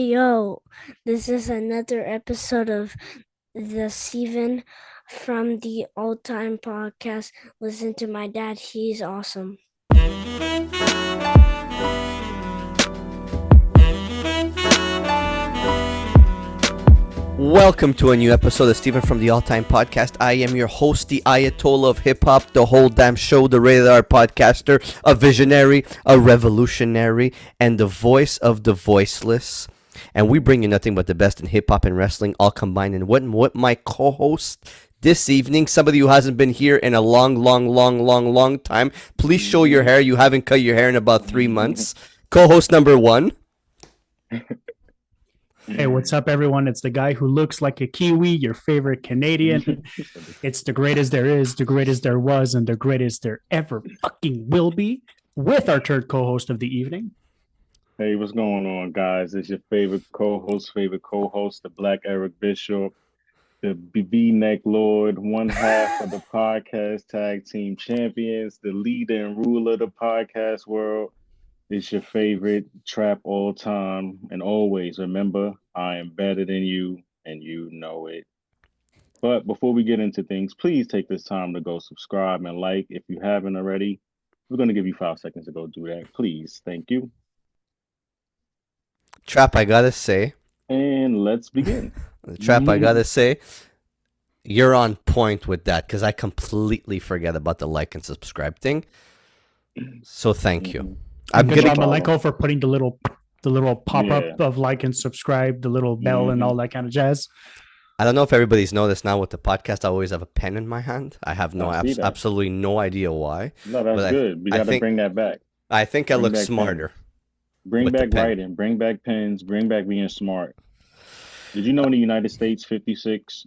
Hey yo, this is another episode of the Steven from the Old Time Podcast. Listen to my dad, he's awesome. Welcome to a new episode of Steven from the All Time Podcast. I am your host, the Ayatollah of Hip Hop, the whole damn show, the rated R podcaster, a visionary, a revolutionary, and the voice of the voiceless. And we bring you nothing but the best in hip hop and wrestling, all combined. And what my co-host this evening, somebody who hasn't been here in a long time. Please show your hair. You haven't cut your hair in about 3 months. Co-host number one. Hey, what's up, everyone? It's the guy who looks like a Kiwi, your favorite Canadian. It's the greatest there is, the greatest there was, and the greatest there ever fucking will be, with our third co-host of the evening. Hey, what's going on, guys? It's your favorite co-host, the Black Eric Bishop, the V-Neck Lord, one half of the podcast tag team champions, the leader and ruler of the podcast world. It's your favorite trap all time. And always remember, I am better than you and you know it. But before we get into things, please take this time to go subscribe and like if you haven't already. We're going to give you 5 seconds to go do that. Please. Thank you. Trap, I gotta say. And let's begin. Trap, I gotta say, you're on point with that because I completely forget about the like and subscribe thing. So thank you. I'm good job, Malenko, for putting the little pop-up of like and subscribe, the little bell and all that kind of jazz. I don't know if everybody's noticed now with the podcast, I always have a pen in my hand. I have absolutely no idea why. No, that's good. We got to bring that back. I think I look smarter. Bring back writing, bring back pens, bring back being smart. Did you know in the United States, 56%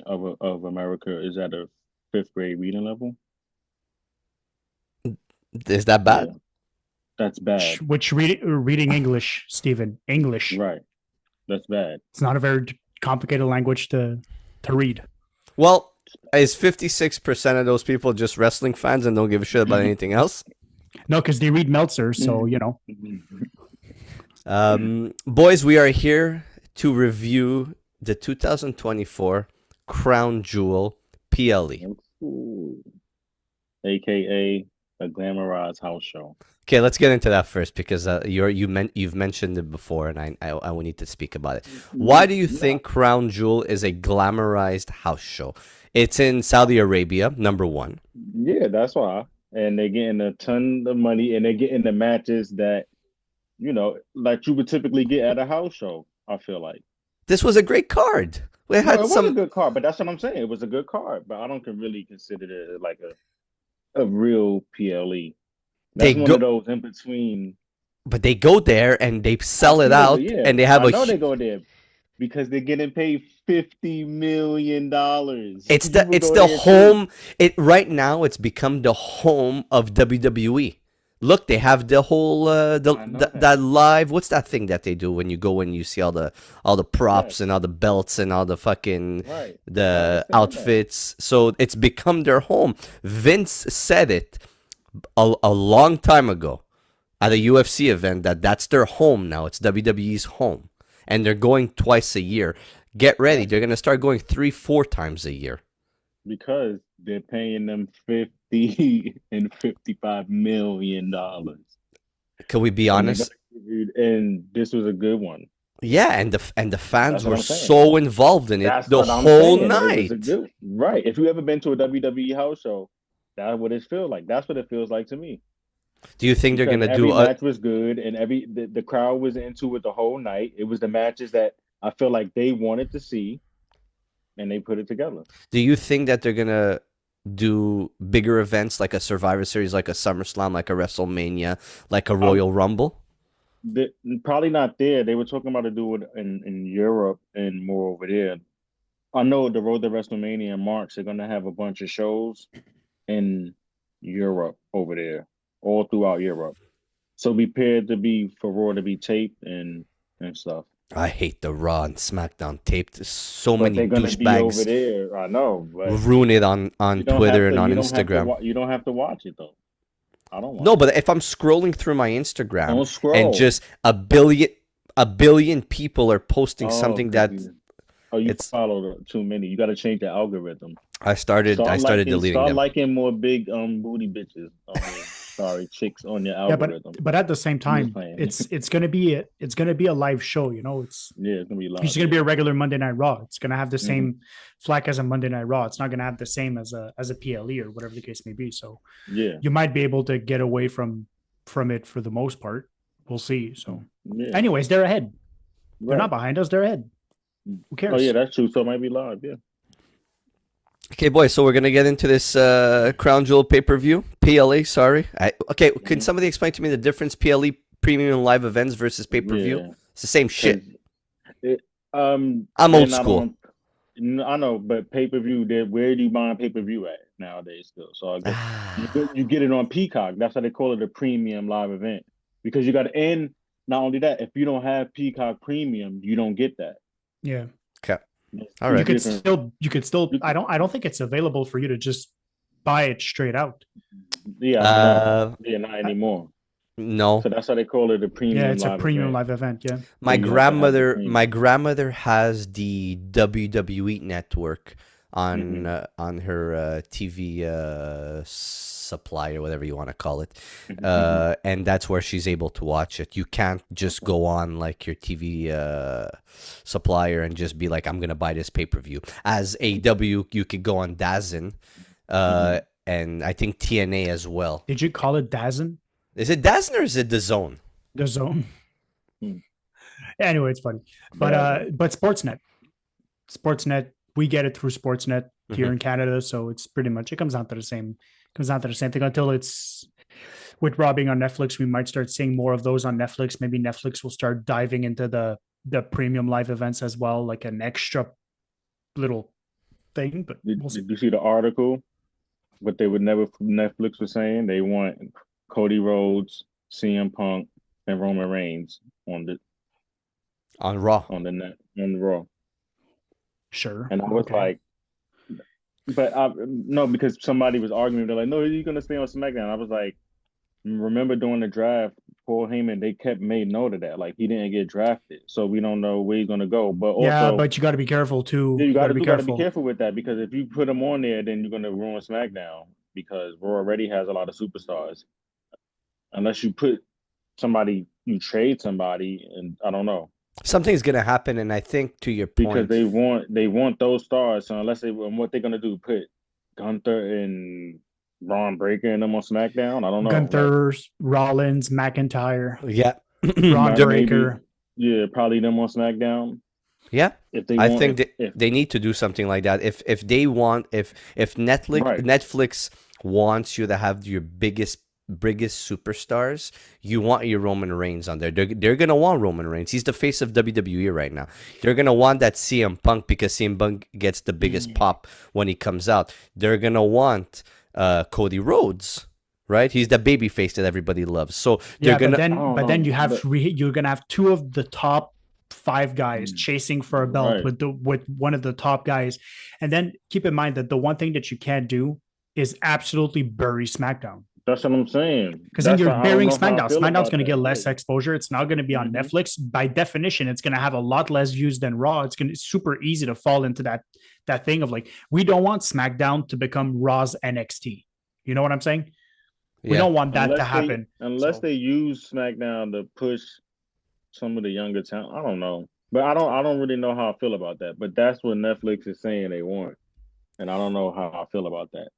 of America is at a 5th grade reading level? Is that bad? Yeah. That's bad. Which reading English, Stephen? English. Right. That's bad. It's not a very complicated language to read. Well, is 56% of those people just wrestling fans and don't give a shit about anything else? No, because they read Meltzer, so, you know. Boys, we are here to review the 2024 Crown Jewel PLE. Ooh. AKA a glamorized house show. Okay, let's get into that first because you've mentioned it before, and I will need to speak about it. Why do you think Crown Jewel is a glamorized house show? It's in Saudi Arabia, number one. Yeah, that's why. And they're getting a ton of money, and they're getting the matches that, you know, like you would typically get at a house show, I feel like. This was a great card. It was a good card, but that's what I'm saying. It was a good card, but I don't really consider it like a real PLE. That's one of those in between. But they go there and they sell it out, and they have they go there because they're getting paid $50 million. It's the home. Right now it's become the home of WWE. Look, they have the whole that live. What's that thing that they do when you go and you see all the props and all the belts and all the fucking the outfits? So it's become their home. Vince said it a long time ago at a UFC event that's their home now. It's WWE's home, and they're going twice a year. Get ready, they're gonna start going 3-4 times a year because they're paying them $50 and $55 million. Can we be honest? And this was a good one. Yeah, and the fans were so involved in it the whole night. Right. If you ever been to a WWE house show, that's what it feels like. That's what it feels like to me. Do you think they're gonna do? Every match was good, and the crowd was into it the whole night. It was the matches that I feel like they wanted to see, and they put it together. Do you think that they're gonna do bigger events like a Survivor Series, like a SummerSlam, like a WrestleMania, like a Royal Rumble? Probably not there. They were talking about to do it in Europe and more over there. I know the Road to WrestleMania in March, they're gonna have a bunch of shows in Europe over there, all throughout Europe. So be prepared for Raw to be taped and stuff. I hate the Raw and SmackDown taped. So many douchebags over there. I know, but ruin it on Twitter and on Instagram. You don't have to watch it though. I don't want No, but if I'm scrolling through my Instagram Don't scroll. and just a a billion people are posting Oh, something that you it's. follow too many. You got to change the algorithm. I started deleting Start them. liking more big booty bitches. Sorry, chicks on your Yeah, algorithm. but at the same I'm just time, playing. it's gonna be a live show. You know, it's Yeah, it's gonna be live. It's gonna be a regular Monday Night Raw. It's gonna have the same flack as a Monday Night Raw. It's not gonna have the same as a PLE or whatever the case may be. So Yeah, you might be able to get away from it for the most part. We'll see. So, yeah. anyways, they're ahead. They're Right. not behind us. They're ahead. Who cares? Oh yeah, that's true. So it might be live. Yeah. Okay, boys. So we're gonna get into this Crown Jewel pay-per-view. PLE. Sorry. Can somebody explain to me the difference? PLE, premium live events versus pay-per-view. Yeah. It's the same shit. I'm old school. I know, but pay-per-view. Where do you buy pay-per-view at nowadays? Still, so I guess you get it on Peacock. That's why they call it a premium live event, because you got to. And not only that, if you don't have Peacock Premium, you don't get that. Yeah. Okay. All right. You could still. I don't think it's available for you to just buy it straight out. Yeah. Not anymore. No. So that's how they call it a premium. Yeah, it's a premium live event. Yeah. My grandmother has the WWE Network on her TV supply or whatever you want to call it, and that's where she's able to watch it. You can't just go on like your TV supplier and just be like, I'm gonna buy this pay-per-view. As AW, you could go on DAZN, and I think TNA as well. Did you call it DAZN? Is it DAZN or is it The Zone? The Zone. Anyway, it's funny, but Sportsnet, we get it through Sportsnet here in Canada, so it's pretty much, it comes down to the same thing until it's, with Raw being on Netflix, we might start seeing more of those on Netflix. Maybe Netflix will start diving into the premium live events as well, like an extra little thing. But did you see the article? What they would never, Netflix was saying they want Cody Rhodes, CM Punk, and Roman Reigns on Raw. On Raw. Sure. And I was like, but no, because somebody was arguing. They're like, no, he's going to stay on SmackDown. I was like, remember during the draft, Paul Heyman, they made note of that. Like, he didn't get drafted, so we don't know where he's going to go. But also, but you got to be careful too. You got to be careful with that, because if you put him on there, then you're going to ruin SmackDown, because Raw already has a lot of superstars. Unless you put somebody, you trade somebody, and I don't know. Something's gonna happen, and I think to your point, because they want those stars. So unless what they're gonna do, put Gunther and Braun Breaker in them on SmackDown. I don't know. Gunther, Rollins, McIntyre. Yeah. Braun Breaker. Yeah, probably them on SmackDown. Yeah. I think they need to do something like that. If Netflix wants you to have your biggest superstars, you want your Roman Reigns on there. They're gonna want Roman Reigns. He's the face of WWE right now. They're gonna want that CM Punk, because CM Punk gets the biggest pop when he comes out. They're gonna want Cody Rhodes, right? He's the baby face that everybody loves. So they're you're gonna have two of the top 5 guys chasing for a belt with one of the top guys, and then keep in mind that the one thing that you can't do is absolutely bury SmackDown. That's what I'm saying. Because then you're burying SmackDown. SmackDown's going to get less exposure. It's not going to be on Netflix. By definition, it's going to have a lot less views than Raw. It's super easy to fall into that thing of like, we don't want SmackDown to become Raw's NXT. You know what I'm saying? Yeah. We don't want that to happen. Unless they use SmackDown to push some of the younger talent. I don't know. But I don't really know how I feel about that. But that's what Netflix is saying they want. And I don't know how I feel about that.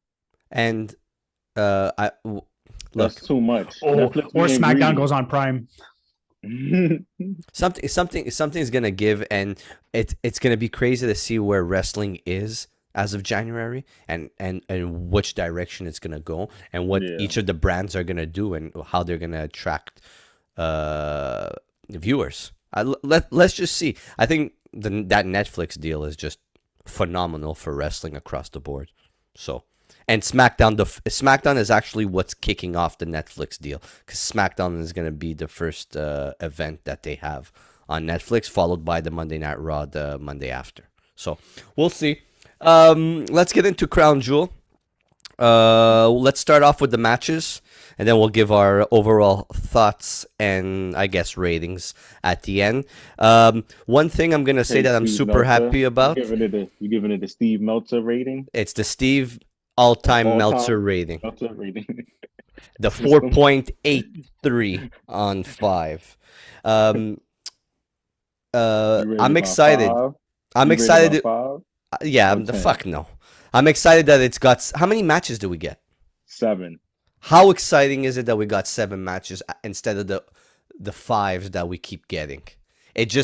And that's too much. Or SmackDown goes on Prime. Something's gonna give, and it's gonna be crazy to see where wrestling is as of January, and which direction it's gonna go, and what each of the brands are gonna do, and how they're gonna attract viewers. Let's just see. I think that Netflix deal is just phenomenal for wrestling across the board. So. And SmackDown is actually what's kicking off the Netflix deal, because SmackDown is going to be the first event that they have on Netflix, followed by the Monday Night Raw the Monday after. So we'll see. Let's get into Crown Jewel. Let's start off with the matches, and then we'll give our overall thoughts and I guess ratings at the end. One thing I'm gonna say that I'm Steve super Meltzer. happy about. You giving it a Steve Meltzer rating? It's the Steve all-time All Meltzer time rating, Meltzer rating the system. 4.83 on 5. Um, You rated I'm by excited. 5? I'm You rated by excited. 5 Yeah, or the 10? fuck no. I'm excited that it's got. How many matches do we get? 7. How exciting is it that we got 7 matches instead of the 5s that we keep getting? It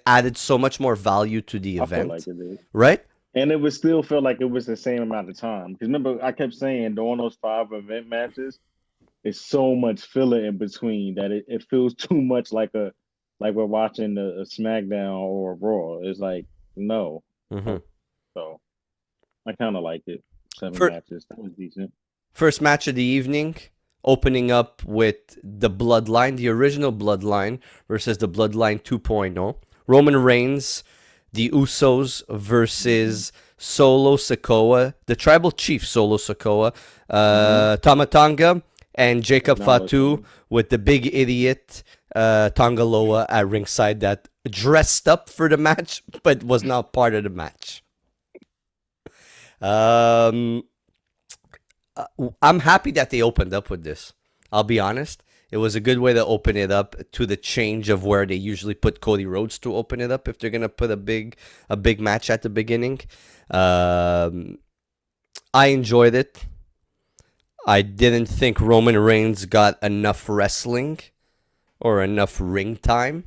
added so much more value to the I feel like event, it is. right? And it would still feel like it was the same amount of time. Because remember, I kept saying during those 5 event matches, it's so much filler in between that it feels too much like we're watching a SmackDown or a Raw. It's like no. Mm-hmm. So I kind of like it. 7 For, matches. That was decent. First match of the evening, opening up with the Bloodline, the original Bloodline versus the Bloodline 2.0. Roman Reigns, the Usos versus Solo Sikoa, the Tribal Chief Solo Sikoa, Tamatanga, and Jacob Fatu with the big idiot Tongaloa at ringside that dressed up for the match but was not part of the match. I'm happy that they opened up with this. I'll be honest. It was a good way to open it up to the change of where they usually put Cody Rhodes to open it up if they're gonna put a big match at the beginning. I enjoyed it. I didn't think Roman Reigns got enough wrestling or enough ring time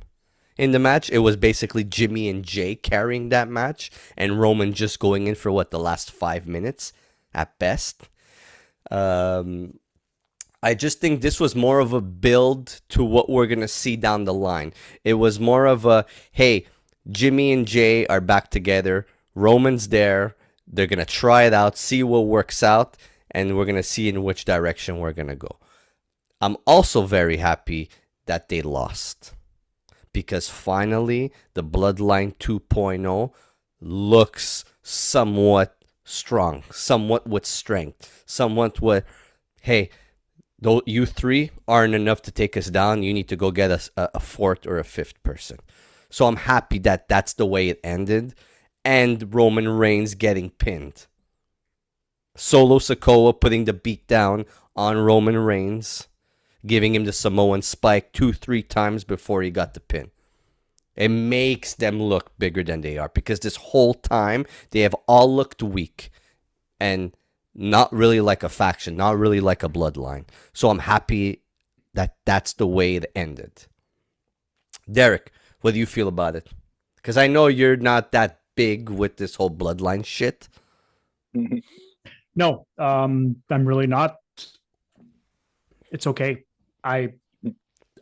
in the match. It was basically Jimmy and Jay carrying that match and Roman just going in for the last 5 minutes at best. I just think this was more of a build to what we're going to see down the line. It was more of a, hey, Jimmy and Jay are back together. Roman's there. They're going to try it out, see what works out, and we're going to see in which direction we're going to go. I'm also very happy that they lost because finally the Bloodline 2.0 looks somewhat strong, somewhat with strength, somewhat with, hey, though you three aren't enough to take us down, you need to go get us a fourth or a fifth person. So I'm happy that that's the way it ended, and Roman Reigns getting pinned. Solo Sikoa putting the beat down on Roman Reigns, giving him the Samoan spike 2-3 times before he got the pin. It makes them look bigger than they are because this whole time they have all looked weak and not really like a faction, not really like a bloodline. So I'm happy that that's the way it ended. Derek, what do you feel about it? Because I know you're not that big with this whole bloodline shit. No, I'm really not. It's okay. I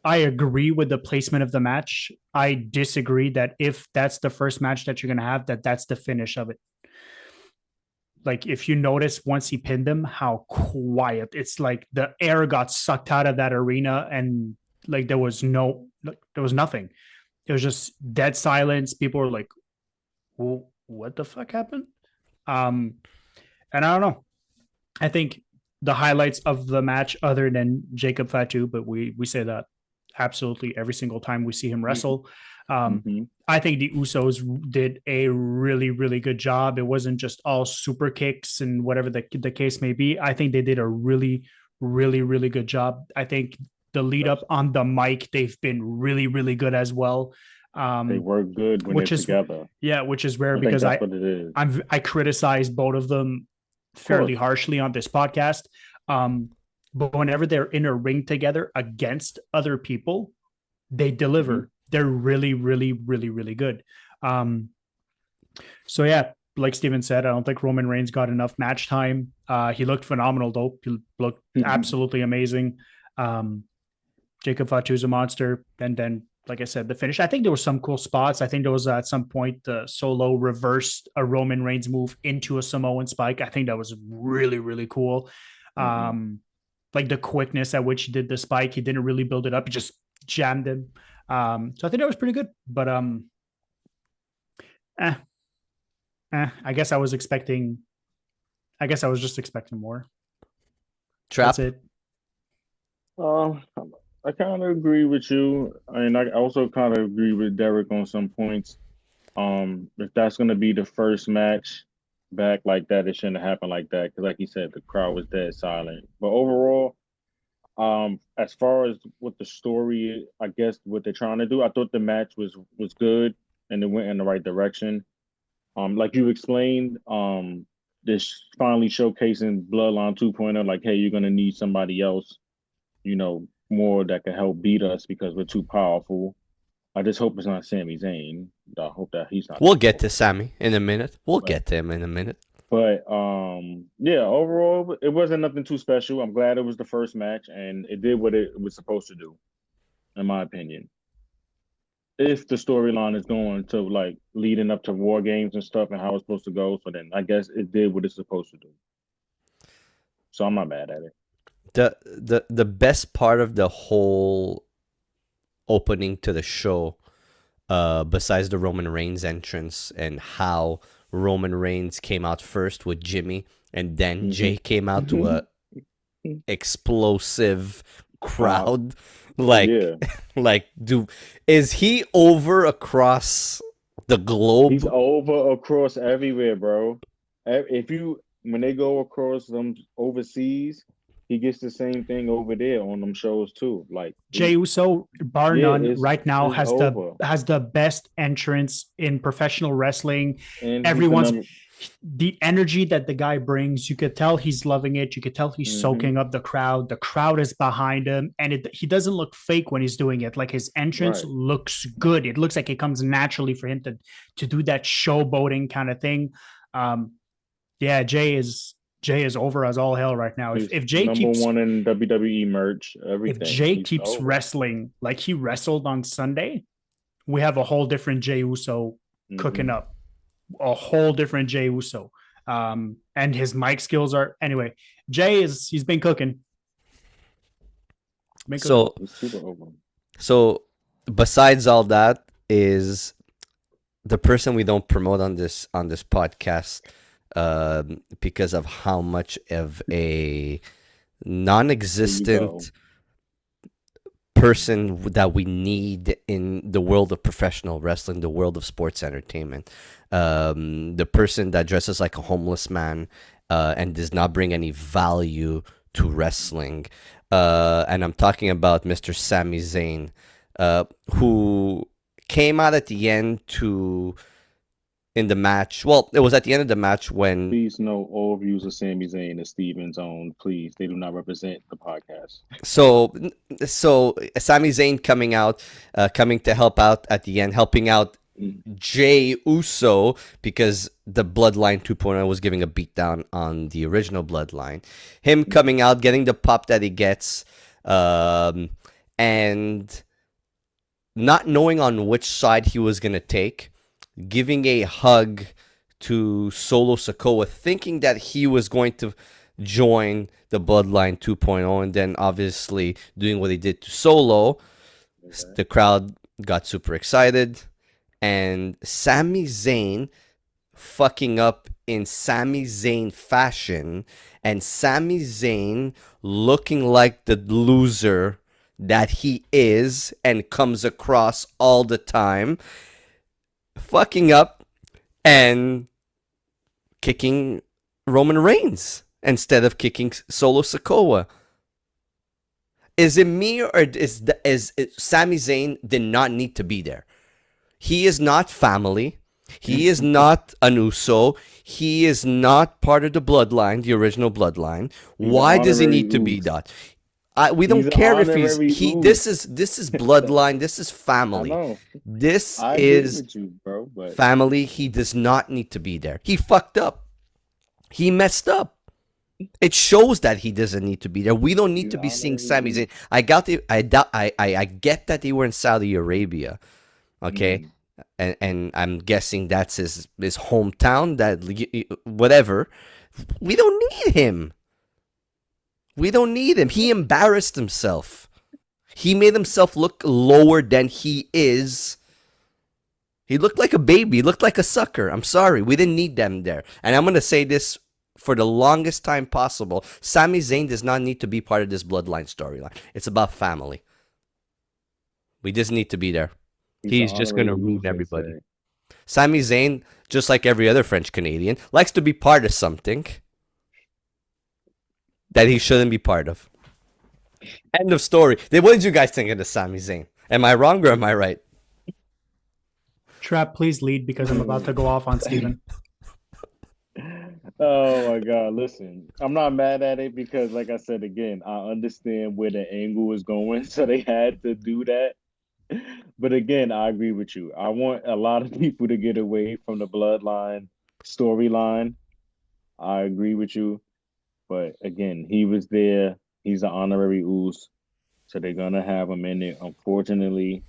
agree with the placement of the match. I disagree that if that's the first match that you're going to have, that's the finish of it. Like if you notice once he pinned him, how quiet it's like the air got sucked out of that arena and like there was nothing. It was just dead silence. People were like, well, what the fuck happened? And I don't know. I think the highlights of the match, other than Jacob Fatu, but we say that absolutely every single time we see him wrestle. I think the Usos did a really, really good job. It wasn't just all super kicks and whatever the case may be. I think they did a really, really, really good job. I think the lead up on the mic, they've been really, really good as well. They work good when they're together. Yeah, which is rare I because think that's what it is. I criticize both of them fairly harshly on this podcast. But whenever they're in a ring together against other people, they deliver. They're really, really, really, really good. So yeah, like Steven said, I don't think Roman Reigns got enough match time. He looked phenomenal though. He looked absolutely amazing. Jacob Fatu's a monster. And then, like I said, the finish. I think there were some cool spots. I think there was at some point the Solo reversed a Roman Reigns move into a Samoan spike. I think that was really, really cool. Like the quickness at which he did the spike, he didn't really build it up. He just jammed him. So I think that was pretty good. But I guess I was expecting I guess I was just expecting more. Trap. That's it. I kind of agree with you, and I also kind of agree with Derek on some points. If that's gonna be the first match back like that, it shouldn't have happened like that because, like you said, the crowd was dead silent. But overall, as far as what the story, I guess what they're trying to do, I thought the match was good and it went in the right direction. Like you explained, this finally showcasing Bloodline 2.0, like, hey, you're gonna need somebody else, more that can help beat us because we're too powerful. I just hope it's not Sami Zayn. I hope that he's not. We'll get to Sami in a minute. We'll But, get to him in a minute. but yeah, overall, it wasn't nothing too special. I'm glad it was the first match and it did what it was supposed to do, in my opinion. If the storyline is going to like leading up to War Games and stuff and how it's supposed to go, so then I guess it did what it's supposed to do. So I'm not mad at it. The best part of the whole opening to the show, besides the Roman Reigns entrance and how Roman Reigns came out first with Jimmy, and then Jay came out to a explosive crowd. Like, Yeah. like, is he over across the globe? He's over across everywhere, bro. When they go across them overseas, he gets the same thing over there on them shows too. Like Jey Uso, bar none, right now it's has over. the best entrance in professional wrestling. And Everyone's the energy that the guy brings, you could tell he's loving it. You could tell he's soaking up the crowd. The crowd is behind him, and he doesn't look fake when he's doing it. Like his entrance looks good. It looks like it comes naturally for him to do that showboating kind of thing. Yeah, Jay is over as all hell right now. If Jay keeps number one in WWE merch, everything. If Jay keeps wrestling like he wrestled on Sunday, we have a whole different Jey Uso cooking up. A whole different Jey Uso. And his mic skills are anyway. He's been cooking. So besides all that is the person we don't promote on this podcast, because of how much of a non-existent person that we need in the world of professional wrestling, the world of sports entertainment. The person that dresses like a homeless man and does not bring any value to wrestling. And I'm talking about Mr. Sami Zayn, who came out at the end in the match. Well, it was at the end of the match when... Please know all views of Sami Zayn is Steven's own. Please, they do not represent the podcast. So Sami Zayn coming to help out at the end, helping out Jey Uso because the Bloodline 2.0 was giving a beatdown on the original Bloodline. Him coming out, getting the pop that he gets, and not knowing on which side he was going to take, giving a hug to Solo Sikoa, thinking that he was going to join the Bloodline 2.0, and then obviously doing what he did to Solo. The crowd got super excited, and Sami Zayn fucking up in Sami Zayn fashion, and Sami Zayn looking like the loser that he is and comes across all the time, fucking up and kicking Roman Reigns instead of kicking Solo Sikoa. Is it me, or is Sami Zayn did not need to be there? He is not family. He is not an Uso. He is not part of the Bloodline, the original Bloodline. Why does he need to be that? We don't care if he's this is Bloodline. This is family. This is family. He does not need to be there. He fucked up. He messed up. It shows that he doesn't need to be there. We don't need to be seeing Sami Zayn. I get that they were in Saudi Arabia, okay, and I'm guessing that's his hometown. That whatever. We don't need him. We don't need him. He embarrassed himself. He made himself look lower than he is. He looked like a baby. He looked like a sucker. I'm sorry. We didn't need them there. And I'm going to say this for the longest time possible, Sami Zayn does not need to be part of this Bloodline storyline. It's about family. We just need to be there. He's just going to ruin everybody. Sami Zayn, just like every other French Canadian, likes to be part of something that he shouldn't be part of. End of story. What did you guys think of the Sami Zayn? Am I wrong or am I right? Trap, please lead because I'm about to go off on Steven. Oh my God! Listen, I'm not mad at it because, like I said again, I understand where the angle was going, so they had to do that. But again, I agree with you. I want a lot of people to get away from the Bloodline storyline. I agree with you. But again, he was there. He's an honorary Uso, so they're gonna have him in it. Unfortunately,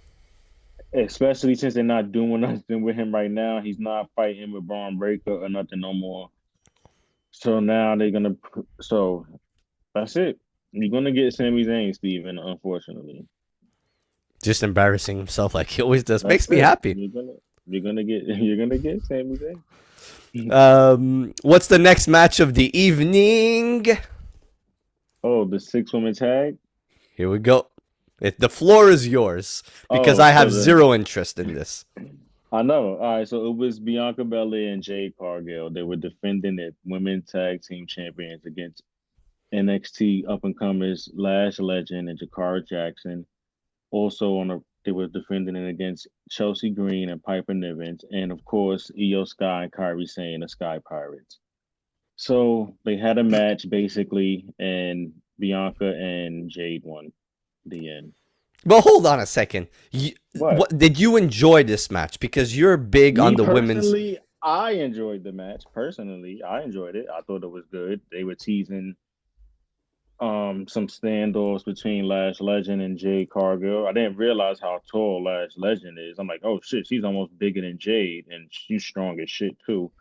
especially since they're not doing nothing with him right now. He's not fighting with Braun Breaker or nothing no more. So now they're gonna. So that's it. You're gonna get Sami Zayn, Steven, unfortunately. Just embarrassing himself like he always does. That's Makes me it. happy. You're gonna get Sami Zayn. What's the next match of the evening? Oh, the 6-woman tag. Here we go. The floor is yours because I have zero interest in this. I know. All right, so it was Bianca Belair and Jade Cargill. They were defending it, women tag team champions against NXT up and comers Lash Legend and Jakara Jackson. Also they were defending it against Chelsea Green and Piper Nivens, and of course Io Sky and Kairi Sane, the Sky Pirates. So they had a match basically, and Bianca and Jade won. The end. Well, hold on a second. What did you enjoy this match? Because you're big on the women's. Personally, I enjoyed the match. Personally, I enjoyed it. I thought it was good. They were teasing some standoffs between Lash Legend and Jade Cargill. I didn't realize how tall Lash Legend is. I'm like, oh shit, she's almost bigger than Jade, and she's strong as shit too.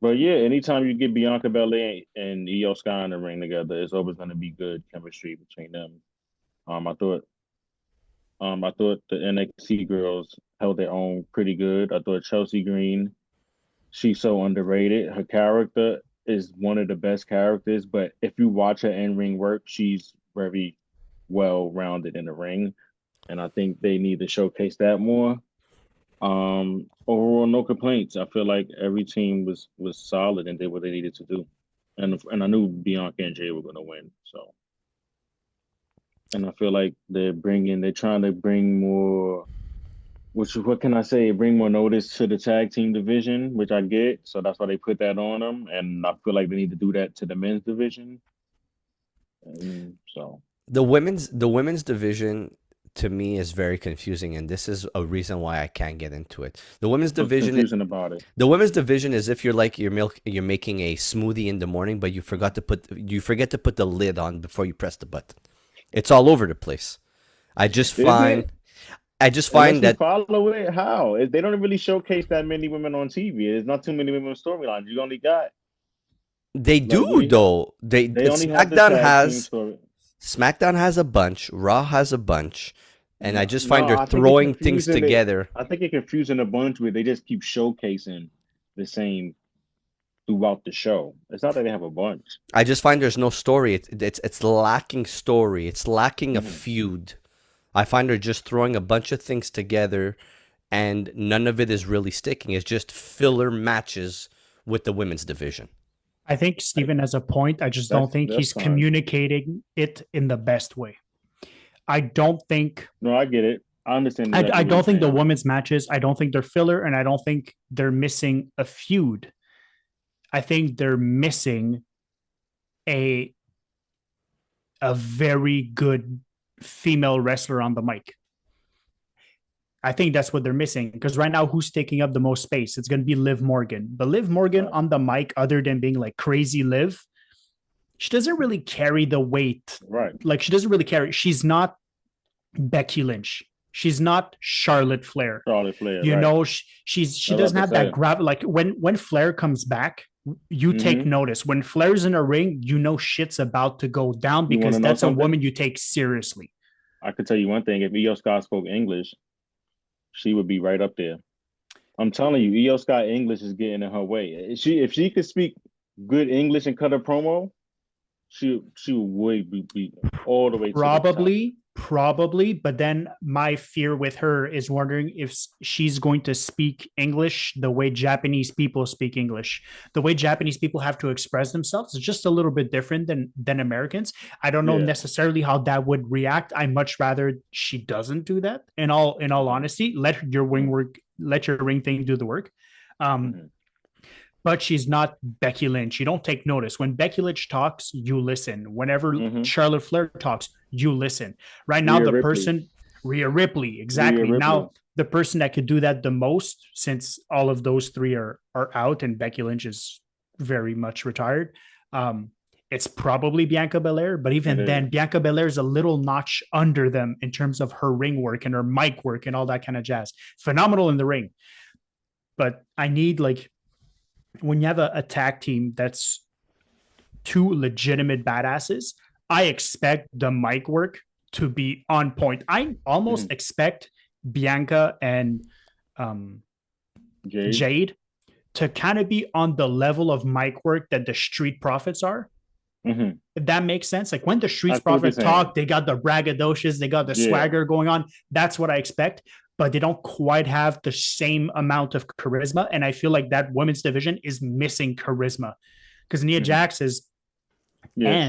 But yeah, anytime you get Bianca Belair and Io Sky in the ring together, it's always going to be good chemistry between them. I thought the NXT girls held their own pretty good. I thought Chelsea Green, she's so underrated. Her character is one of the best characters, but if you watch her in-ring work, she's very well-rounded in the ring, and I think they need to showcase that more. Overall, no complaints. I feel like every team was solid and did what they needed to do, and I knew Bianca and Jay were going to win. So, and I feel like they're trying to bring more. What can I say? Bring more notice to the tag team division, which I get. So that's why they put that on them, and I feel like they need to do that to the men's division. And so the women's division to me is very confusing, and this is a reason why I can't get into it. The women's division about it. The women's division is if you're making a smoothie in the morning, but you forget to put the lid on before you press the button. It's all over the place. I just find that follow it. How they don't really showcase that many women on TV. There's not too many women on storylines. You only got. They do though. They only SmackDown has a bunch. Raw has a bunch. And I just find they're throwing things together. I think it's confusing a bunch where they just keep showcasing the same throughout the show. It's not that they have a bunch. I just find there's no story. It's lacking story. It's lacking a feud. I find they're just throwing a bunch of things together, and none of it is really sticking. It's just filler matches with the women's division. I think Steven has a point. I just don't think he's communicating it in the best way. I don't think. No, I get it. I understand. I don't think the women's matches, I don't think they're filler, and I don't think they're missing a feud. I think they're missing a very good female wrestler on the mic. I think that's what they're missing, because right now, who's taking up the most space? It's going to be Liv Morgan. But Liv Morgan on the mic, other than being like crazy Liv, she doesn't really carry the weight. Right. Like, she doesn't really carry. She's not Becky Lynch. She's not Charlotte Flair. You know, she doesn't have that grab. Like when Flair comes back, you take notice. When Flair's in a ring, you know shit's about to go down, because that's a woman you take seriously. I could tell you one thing. If Io Scott spoke English, she would be right up there. I'm telling you, Io Sky English is getting in her way. If she could speak good English and cut a promo, she would be all the way to the top. Probably, but then my fear with her is wondering if she's going to speak English the way Japanese people speak English. The way Japanese people have to express themselves is just a little bit different than Americans. I don't know necessarily how that would react. I much rather she doesn't do that. In all honesty, let your ring thing do the work. But she's not Becky Lynch. You don't take notice. When Becky Lynch talks, you listen. Whenever Charlotte Flair talks, you listen. Right now, Rhea Ripley, exactly. Rhea Ripley. Now, the person that could do that the most, since all of those three are out and Becky Lynch is very much retired, it's probably Bianca Belair. But even then, Bianca Belair is a little notch under them in terms of her ring work and her mic work and all that kind of jazz. Phenomenal in the ring. But I need, like, when you have a tag team that's two legitimate badasses, I expect the mic work to be on point. I almost expect Bianca and Jade to kind of be on the level of mic work that the Street Profits are. If that makes sense. Like when the Street Profits talk, they got the braggadocious, they got the swagger going on. That's what I expect. But they don't quite have the same amount of charisma. And I feel like that women's division is missing charisma. Because Nia Jax is,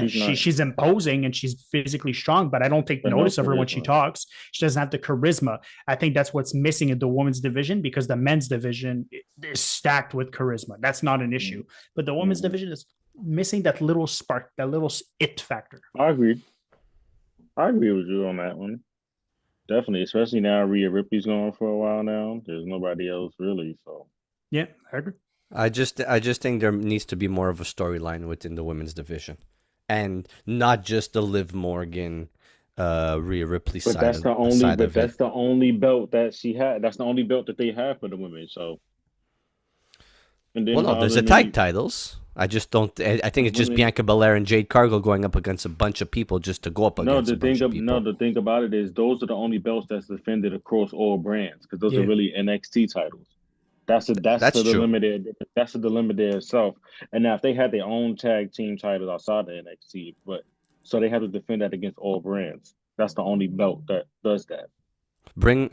she's imposing and she's physically strong, but I don't take notice of her when she talks. She doesn't have the charisma. I think that's what's missing in the women's division, because the men's division is stacked with charisma. That's not an issue. But the women's division is missing that little spark, that little it factor. I agree with you on that one. Definitely, especially now Rhea Ripley's going for a while now. There's nobody else really, so yeah, I agree. I just think there needs to be more of a storyline within the women's division, and not just the Liv Morgan, Rhea Ripley side. That's the only belt that she had. That's the only belt that they have for the women. So, and then there's the tag titles. I just don't. I think it's just Bianca Belair and Jade Cargill going up against a bunch of people just to go up against a bunch of people. No, the thing about it is those are the only belts that's defended across all brands, because those are really NXT titles. That's the dilemma there itself. And now if they had their own tag team titles outside of NXT, so they have to defend that against all brands. That's the only belt that does that. Bring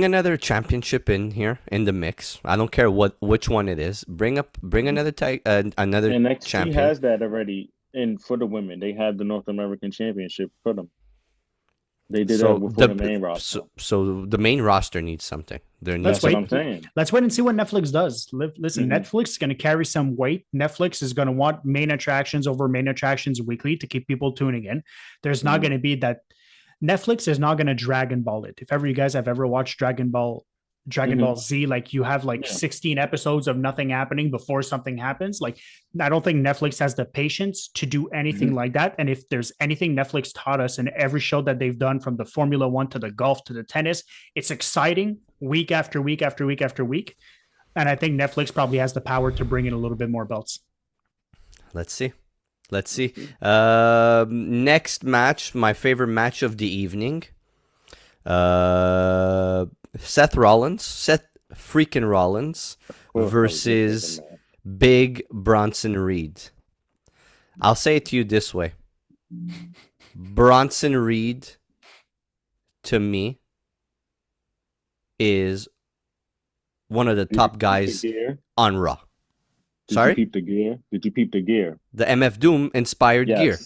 another championship in here in the mix. I don't care which one it is. Bring another another NXT champion. has that already for the women. They had the North American Championship for them. They did that before the main roster. So the main roster needs something. That's what I'm saying. Let's wait and see what Netflix does. Listen, Netflix is going to carry some weight. Netflix is going to want main attractions over main attractions weekly to keep people tuning in. There's not going to be that. Netflix is not going to Dragon Ball it. If ever you guys have ever watched Dragon Ball Z, like you have 16 episodes of nothing happening before something happens. Like, I don't think Netflix has the patience to do anything like that. And if there's anything Netflix taught us in every show that they've done, from the Formula One to the golf to the tennis, it's exciting week after week after week after week. And I think Netflix probably has the power to bring in a little bit more belts. Let's see. Next match, my favorite match of the evening. Seth freaking Rollins versus Big Bronson Reed. I'll say it to you this way. Bronson Reed, to me, is one of the top guys on Raw. Did you peep the gear? The MF Doom inspired gear.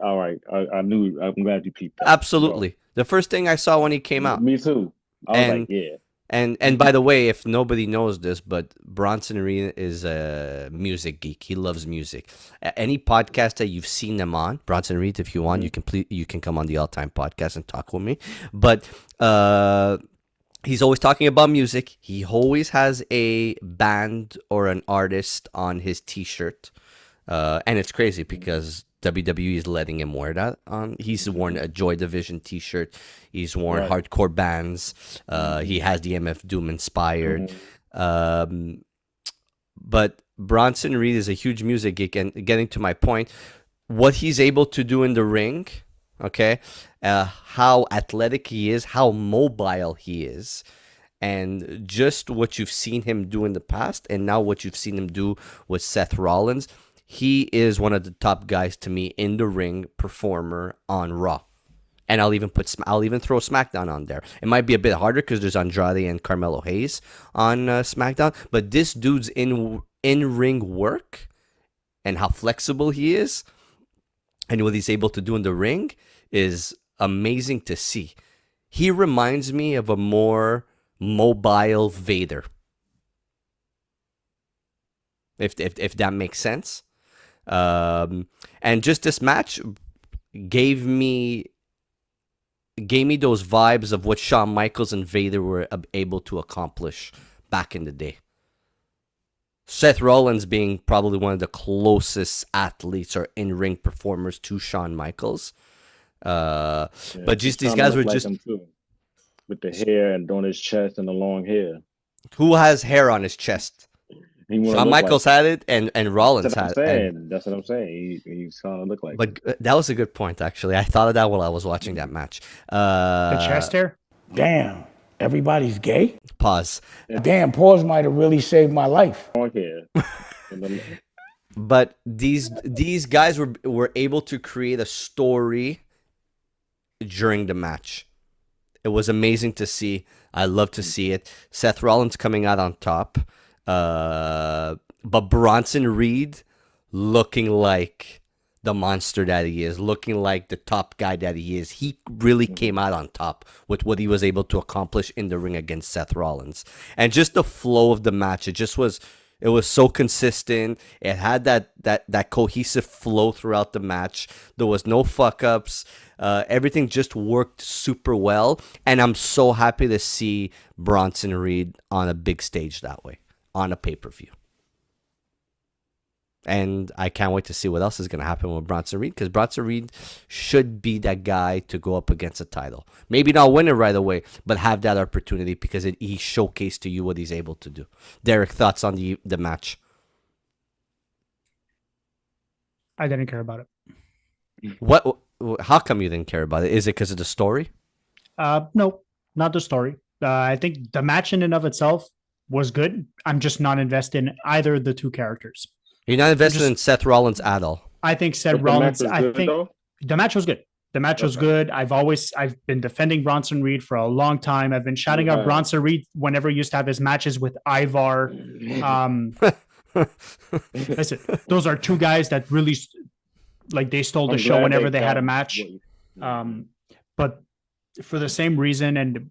All right. I knew. I'm glad you peeped that. Absolutely. Bro. The first thing I saw when he came out. Me too. I was And by the way, if nobody knows this, but Bronson Reed is a music geek. He loves music. Any podcast that you've seen him on, Bronson Reed, if you want, you can come on the All Time Podcast and talk with me. But he's always talking about music. He always has a band or an artist on his T-shirt. And it's crazy because WWE is letting him wear that on. He's worn a Joy Division T-shirt. He's worn hardcore bands. He has the MF Doom inspired. But Bronson Reed is a huge music geek. And getting to my point, what he's able to do in the ring, okay, how athletic he is, how mobile he is, And just what you've seen him do in the past, and now what you've seen him do with Seth Rollins, he is one of the top guys to me in the ring performer on Raw. And I'll even throw SmackDown on there. It might be a bit harder because there's Andrade and Carmelo Hayes on SmackDown, but this dude's in ring work and how flexible he is, and what he's able to do in the ring is amazing to see. He reminds me of a more mobile Vader, if that makes sense. And just this match gave me those vibes of what Shawn Michaels and Vader were able to accomplish back in the day. Seth Rollins being probably one of the closest athletes or in-ring performers to Shawn Michaels. But just these guys were just... with the hair and on his chest and the long hair. Who has hair on his chest? Shawn Michaels had it, and Rollins had it. That's what I'm saying. He's trying to look like. But that was a good point, actually. I thought of that while I was watching that match. The chest hair? Damn, everybody's gay? Pause. Damn, pause might have really saved my life. On here. But these guys were able to create a story during the match. It was amazing to see. I love to see it. Seth Rollins coming out on top. But Bronson Reed looking like the monster that he is, looking like the top guy that he is. He really came out on top with what he was able to accomplish in the ring against Seth Rollins. And just the flow of the match, it was so consistent. It had that cohesive flow throughout the match. There was no fuck-ups. Everything just worked super well. And I'm so happy to see Bronson Reed on a big stage that way, on a pay-per-view. And I can't wait to see what else is going to happen with Bronson Reed, because Bronson Reed should be that guy to go up against a title. Maybe not win it right away, but have that opportunity, because he showcased to you what he's able to do. Derek, thoughts on the match? I didn't care about it. What? How come you didn't care about it? Is it because of the story? No, not the story. I think the match in and of itself was good. I'm just not invested in either of the two characters. You're not invested in Seth Rollins at all. I think Seth Rollins. The match was good. The match was good. I've been defending Bronson Reed for a long time. I've been shouting out Bronson Reed whenever he used to have his matches with Ivar. Listen, those are two guys that really, like, they stole the show whenever they had a match. But for the same reason, and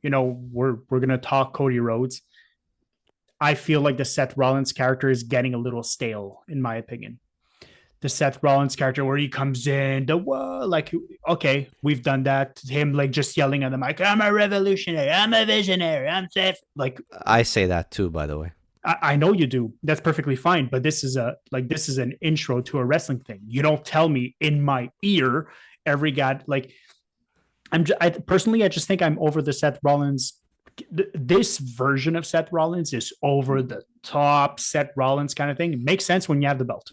we're gonna talk Cody Rhodes. I feel like the Seth Rollins character is getting a little stale, in my opinion. The Seth Rollins character where he comes in, okay, we've done that. Him like just yelling at the mic, I'm a revolutionary, I'm a visionary, I'm Seth. Like, I say that too, by the way. I know you do. That's perfectly fine. But this is an intro to a wrestling thing. You don't tell me in my ear every guy. Like, I personally just think I'm over the Seth Rollins. This version of Seth Rollins is over the top Seth Rollins kind of thing. It makes sense when you have the belt.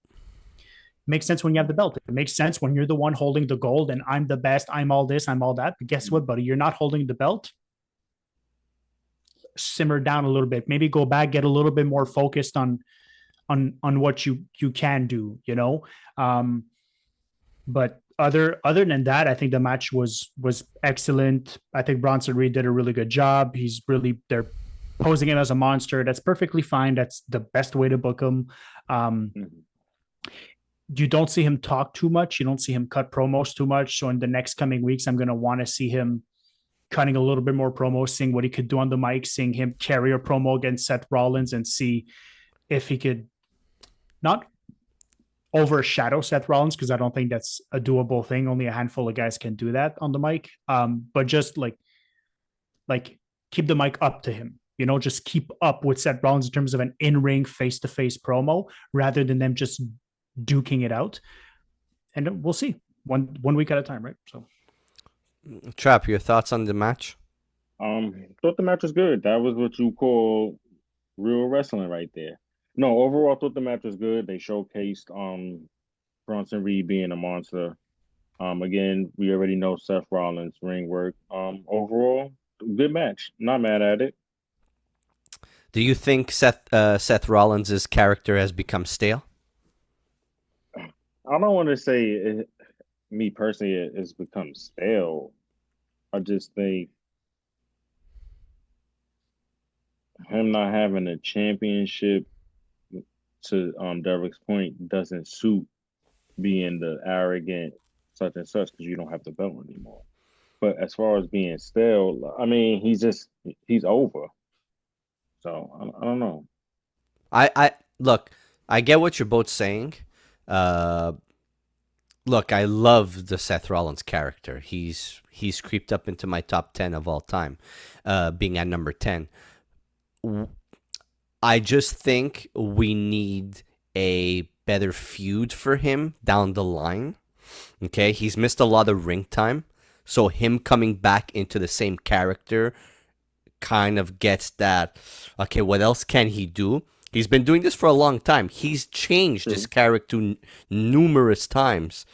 It makes sense when you have the belt. It makes sense when you're the one holding the gold and I'm the best, I'm all this, I'm all that. But guess what, buddy? You're not holding the belt. Simmer down a little bit. Maybe go back, get a little bit more focused on what you can do, but other than that, I think the match was excellent. I think Bronson Reed did a really good job. They're posing him as a monster. That's perfectly fine. That's the best way to book him. You don't see him talk too much. You don't see him cut promos too much. So in the next coming weeks, I'm going to want to see him cutting a little bit more promos, seeing what he could do on the mic, seeing him carry a promo against Seth Rollins and see if he could not overshadow Seth Rollins, because I don't think that's a doable thing. Only a handful of guys can do that on the mic. But just like keep the mic up to him, just keep up with Seth Rollins in terms of an in-ring face-to-face promo, rather than them just duking it out. And we'll see one week at a time, right? So, Trap, your thoughts on the match? Thought the match was good. That was what you call real wrestling right there. No, overall, I thought the match was good. They showcased Bronson Reed being a monster. Again, we already know Seth Rollins' ring work. Overall, good match. Not mad at it. Do you think Seth Rollins' character has become stale? I don't want to say me personally, it's become stale. I just think him not having a championship, to Derek's point, doesn't suit being the arrogant such and such because you don't have the belt anymore. But as far as being stale, I mean, he's over. So I don't know. I look, I get what you're both saying. Look, I love the Seth Rollins character. He's creeped up into my top 10 of all time, being at number 10. I just think we need a better feud for him down the line. Okay, he's missed a lot of ring time, so him coming back into the same character kind of gets that. Okay, what else can he do? He's been doing this for a long time. He's changed his character numerous times.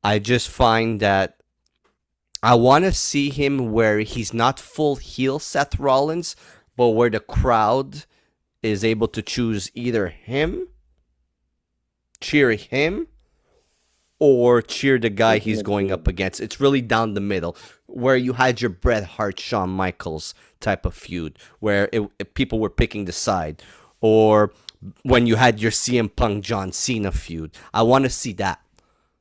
I just find that I want to see him where he's not full heel Seth Rollins, but where the crowd is able to choose either him, cheer him, or cheer the guy he's going up against. It's really down the middle, where you had your Bret Hart, Shawn Michaels type of feud, where people were picking the side, or when you had your CM Punk, John Cena feud. I want to see that.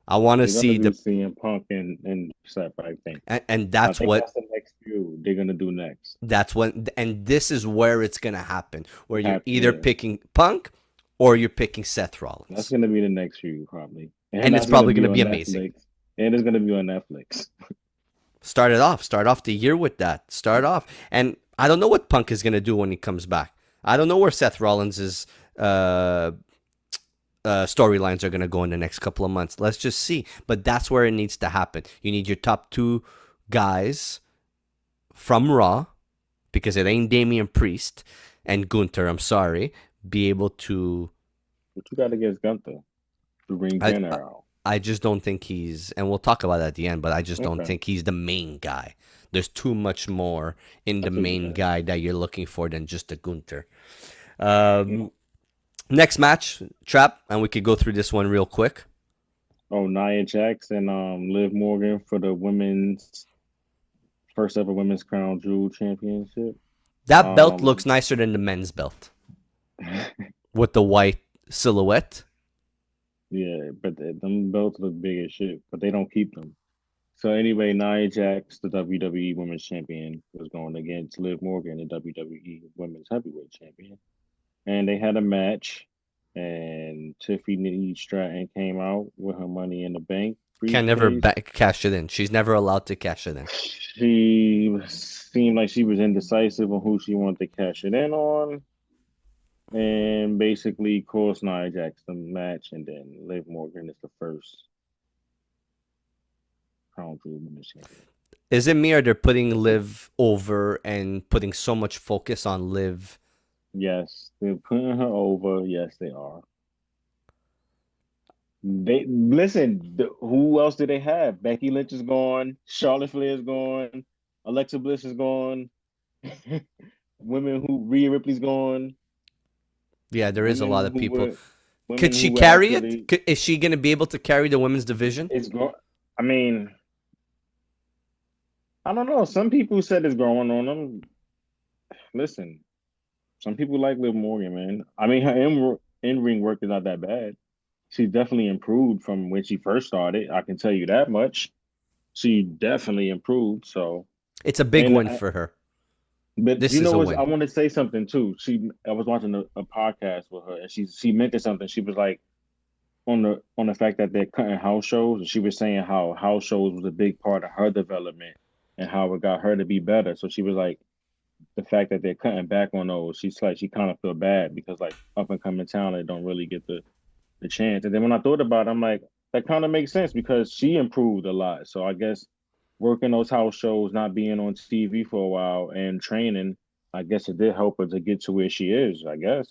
I want to see the CM Punk and Seth, I think. And that's that's the next feud they're gonna do next. That's when, and this is where it's gonna happen, where you're either picking Punk or you're picking Seth Rollins. That's gonna be the next feud probably, and it's probably gonna be amazing. Netflix. And it's gonna be on Netflix. Start off the year with that. Start off, and I don't know what Punk is gonna do when he comes back. I don't know where Seth Rollins' storylines are going to go in the next couple of months. Let's just see. But that's where it needs to happen. You need your top two guys from Raw, because it ain't Damian Priest and Gunther, I'm sorry, be able to... What you got against Gunther? To bring Jenner out. I just don't think he's... And we'll talk about that at the end, but I just don't think he's the main guy. There's too much more in the main guy that you're looking for than just a Gunther. Next match, Trap, and we could go through this one real quick. Oh, Nia Jax and Liv Morgan for the first ever women's Crown Jewel championship. That belt looks nicer than the men's belt with the white silhouette. Yeah, but them belts look big as shit, but they don't keep them. So anyway, Nia Jax, the WWE Women's Champion, was going against Liv Morgan, the WWE Women's Heavyweight Champion. And they had a match, and Tiffany Stratton came out with her Money in the Bank. Can never cash it in. She's never allowed to cash it in. She seemed like she was indecisive on who she wanted to cash it in on, and basically cost Nia Jax the match, and then Liv Morgan is the first Crown Jewel Women's Champion. Is it me, or they're putting Liv over and putting so much focus on Liv? Yes, they're putting her over. Yes, they are. They listen. Who else do they have? Becky Lynch is gone. Charlotte Flair is gone. Alexa Bliss is gone. Rhea Ripley's gone. Yeah, there is a lot of people. Could she carry it? Is she going to be able to carry the women's division? It's going. I mean, I don't know. Some people said it's growing on them. Listen. Some people like Liv Morgan, man. I mean, her in-ring work is not that bad. She's definitely improved from when she first started. I can tell you that much. She definitely improved. So it's a big win for her. But this I want to say something too. I was watching a podcast with her, and she mentioned something. She was like, on the fact that they're cutting house shows, and she was saying how house shows was a big part of her development and how it got her to be better. So she was like, the fact that they're cutting back on those, she kind of feel bad because like up and coming talent don't really get the chance. And then when I thought about it, I'm like, that kind of makes sense because she improved a lot. So I guess working those house shows, not being on TV for a while, and training, I guess it did help her to get to where she is, I guess.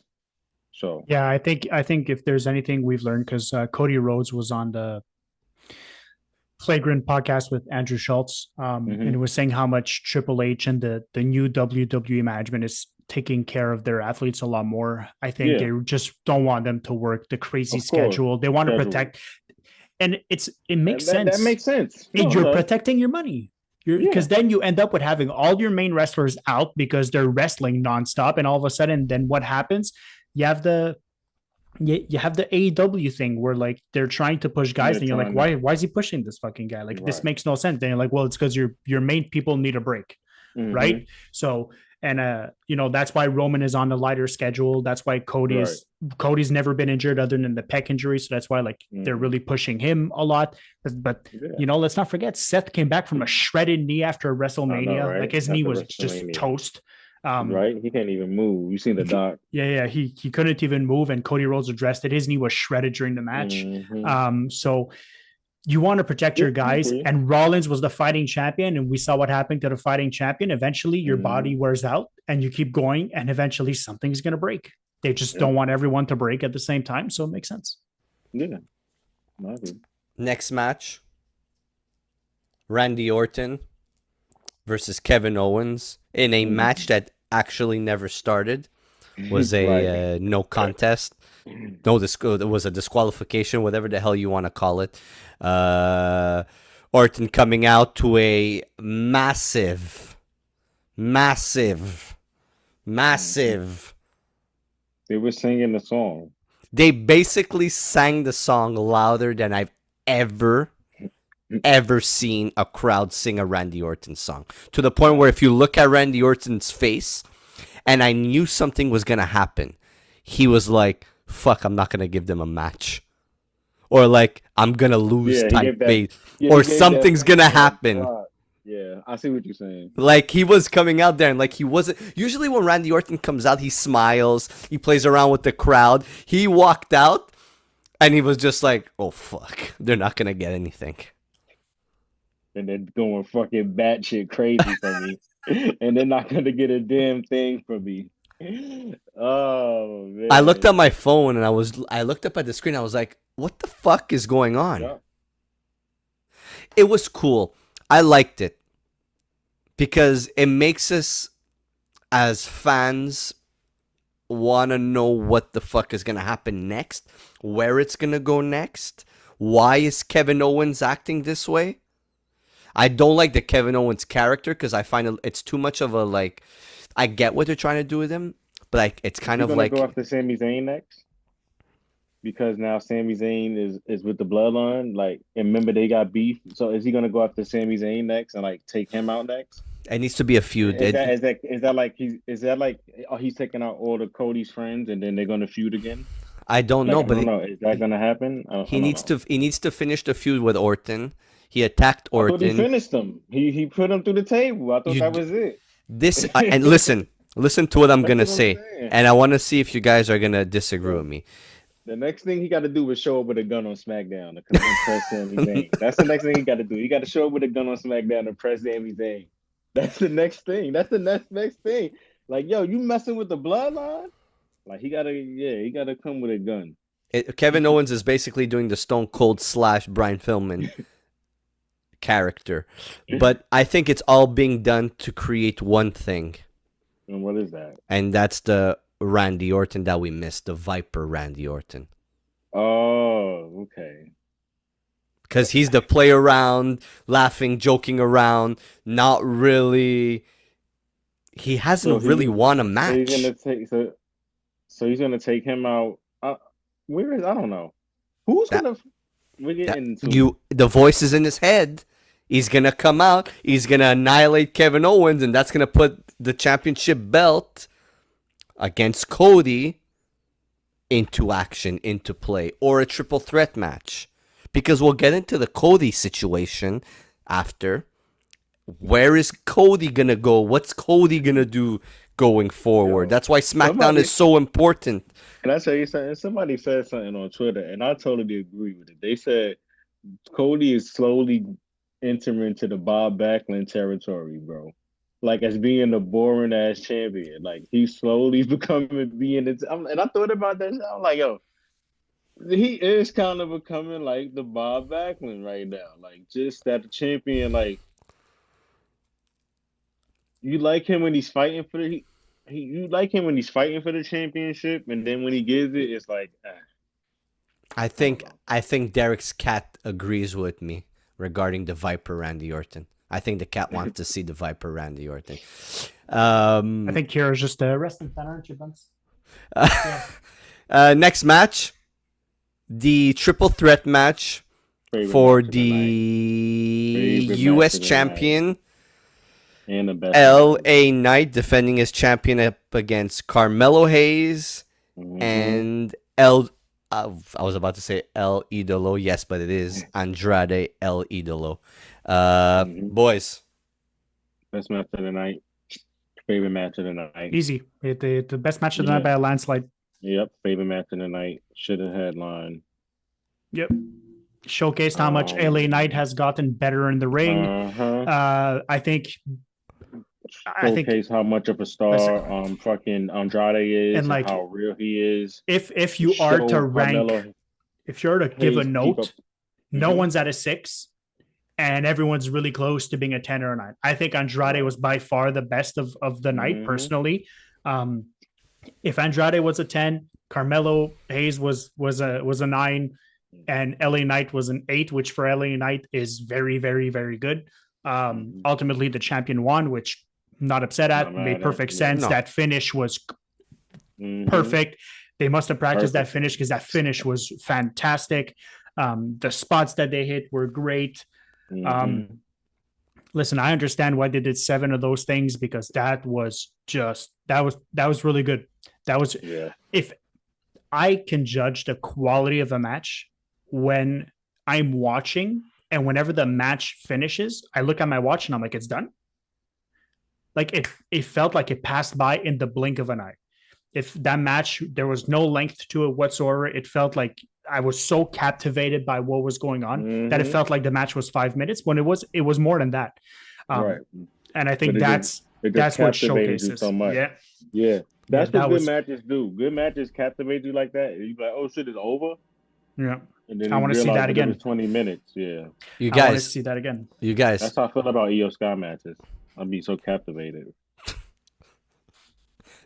So yeah, I think if there's anything we've learned, because Cody Rhodes was on flagrant podcast with Andrew Schultz, and it was saying how much Triple H and the new WWE management is taking care of their athletes a lot more. I think they just don't want them to work the crazy schedule. They want to protect, and it makes sense. That makes sense. You're protecting your money. Because then you end up with having all your main wrestlers out because they're wrestling nonstop, and all of a sudden, then what happens? You have the AEW thing where like they're trying to push guys, and you're like, why is he pushing this fucking guy? Like this makes no sense. Then you're like, well, it's because your main people need a break, right? So that's why Roman is on the lighter schedule. That's why Cody's never been injured other than the pec injury. So that's why they're really pushing him a lot. But let's not forget Seth came back from a shredded knee after WrestleMania. Like his knee was just toast. Right, he can't even move. You seen the doc? He couldn't even move, and Cody Rhodes addressed it. His knee was shredded during the match. So you want to protect your guys, and Rollins was the fighting champion, and we saw what happened to the fighting champion. Eventually your body wears out and you keep going, and eventually something's going to break. They just don't want everyone to break at the same time, so it makes sense. Next match, Randy Orton versus Kevin Owens in a match that actually never started. Was a no contest. No, it was a disqualification, whatever the hell you want to call it. Orton coming out to a massive. They were singing the song. They basically sang the song louder than I've ever seen a crowd sing a Randy Orton song. To the point where if you look at Randy Orton's face, and I knew something was going to happen, he was like, fuck, I'm not going to give them a match. Or like, I'm going to lose type face. Or something's going to happen. Yeah, I see what you're saying. Like, he was coming out there and like he wasn't. Usually when Randy Orton comes out, he smiles. He plays around with the crowd. He walked out and he was just like, oh, fuck. They're not going to get anything. And they're going fucking batshit crazy for me. And they're not going to get a damn thing from me. Oh, man. I looked at my phone and I looked up at the screen. I was like, what the fuck is going on? Yeah. It was cool. I liked it because it makes us as fans want to know what the fuck is going to happen next, where it's going to go next. Why is Kevin Owens acting this way? I don't like the Kevin Owens character because I find it's too much of a like. I get what they're trying to do with him, but like it's kind of like go after Sami Zayn next because now Sami Zayn is with the Bloodline. Like, and remember they got beef. So is he gonna go after Sami Zayn next and like take him out next? It needs to be a feud. Is that like he's taking out all the Cody's friends and then they're gonna feud again? I don't know, but is that gonna happen? He needs to finish the feud with Orton. He attacked Orton. I thought he finished him. He put him through the table. I thought that was it. And listen to what I'm gonna say, and I want to see if you guys are gonna disagree with me. The next thing he got to do is show up with a gun on SmackDown to impress Sami Zayn. That's the next thing he got to do. He got to show up with a gun on SmackDown to impress Sami Zayn. That's the next thing. That's the next thing. Like, yo, you messing with the Bloodline? Like, he gotta come with a gun. Kevin Owens is basically doing the Stone Cold / Brian Pillman character, but I think it's all being done to create one thing. And what is that? And that's the Randy Orton that we missed, the Viper Randy Orton. Oh, okay. Because he's the play around, laughing, joking around, not really. He hasn't really won a match. So he's gonna take him out. Where is I don't know. Who's gonna? We're getting into the voice is in his head. He's gonna come out. He's gonna annihilate Kevin Owens, and that's gonna put the championship belt against Cody into action, into play, or a triple threat match. Because we'll get into the Cody situation after. Where is Cody gonna go? What's Cody gonna do going forward? That's why SmackDown is so important. Can I tell you something? Somebody said something on Twitter, and I totally agree with it. They said Cody is slowly entering into the Bob Backlund territory, bro. Like, as being a boring ass champion. Like, he's slowly becoming and I thought about that. I'm like, yo, he is kind of becoming like the Bob Backlund right now. Like just that the champion, like you like him when he's fighting for you like him when he's fighting for the championship, and then when he gives it, it's like I don't know. I think Derek's cat agrees with me regarding the Viper Randy Orton. I think the cat wants to see the Viper Randy Orton. I think Kira's just a wrestling fan, aren't you, Bunce? Next match, the triple threat match Favorite for match of the Favorite U.S. match of the champion, and the best L.A. Knight, defending his champion up against Carmelo Hayes and I was about to say El Idolo, yes, but it is Andrade El Idolo. Boys. Best match of the night. Favorite match of the night. Easy. The best match of the night by a landslide. Yep. Favorite match of the night. Should have headline. Yep. Showcased how much LA Knight has gotten better in the ring. I think Showcase how much of a star fucking Andrade is and like how real he is. If you are to rank, if you're to give a note, no one's at a 6 and everyone's really close to being a 10 or a 9. I think Andrade was by far the best of the night personally. If Andrade was a 10, Carmelo Hayes was a 9 and LA Knight was an 8, which for LA Knight is very, very, very good. Ultimately the champion won, which not upset at, made perfect sense. That finish was perfect. They must have practiced that finish because that finish was fantastic. The spots that they hit were great. Listen, I understand why they did 7 of those things because that was really good. That was if I can judge the quality of a match when I'm watching, and whenever the match finishes, I look at my watch and I'm like, it's done. Like it felt like it passed by in the blink of an eye. If that match, there was no length to it whatsoever. It felt like I was so captivated by what was going on that it felt like the match was 5 minutes when it was more than that. Right. And I think that's what showcases so much. Yeah. That's what good matches do. Good matches captivate you like that. You're like, oh shit, it's over. Yeah. And then I want to see that again. 20 minutes. Yeah. You guys I want to see that again. You guys. That's how I feel about Io Sky matches. I'll be so captivated.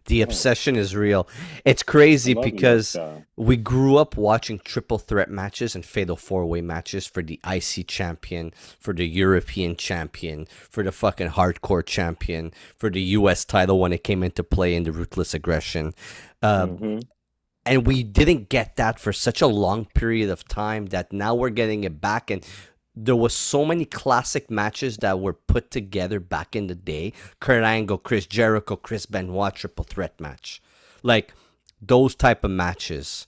The obsession is real. It's crazy because we grew up watching triple threat matches and fatal 4-way matches for the IC champion, for the European champion, for the fucking hardcore champion, for the US title when it came into play in the Ruthless Aggression. And we didn't get that for such a long period of time that now we're getting it back. And there was so many classic matches that were put together back in the day. Kurt Angle, Chris Jericho, Chris Benoit triple threat match. Like those type of matches.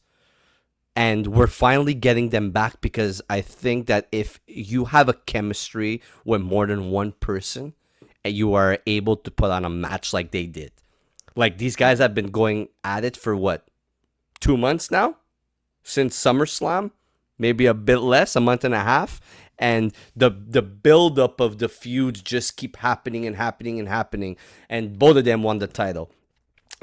And we're finally getting them back because I think that if you have a chemistry with more than one person and you are able to put on a match like they did. Like these guys have been going at it for what? 2 months now? Since SummerSlam? Maybe a bit less, a month and a half. And the build-up of the feuds just keep happening and happening and happening. And both of them won the title.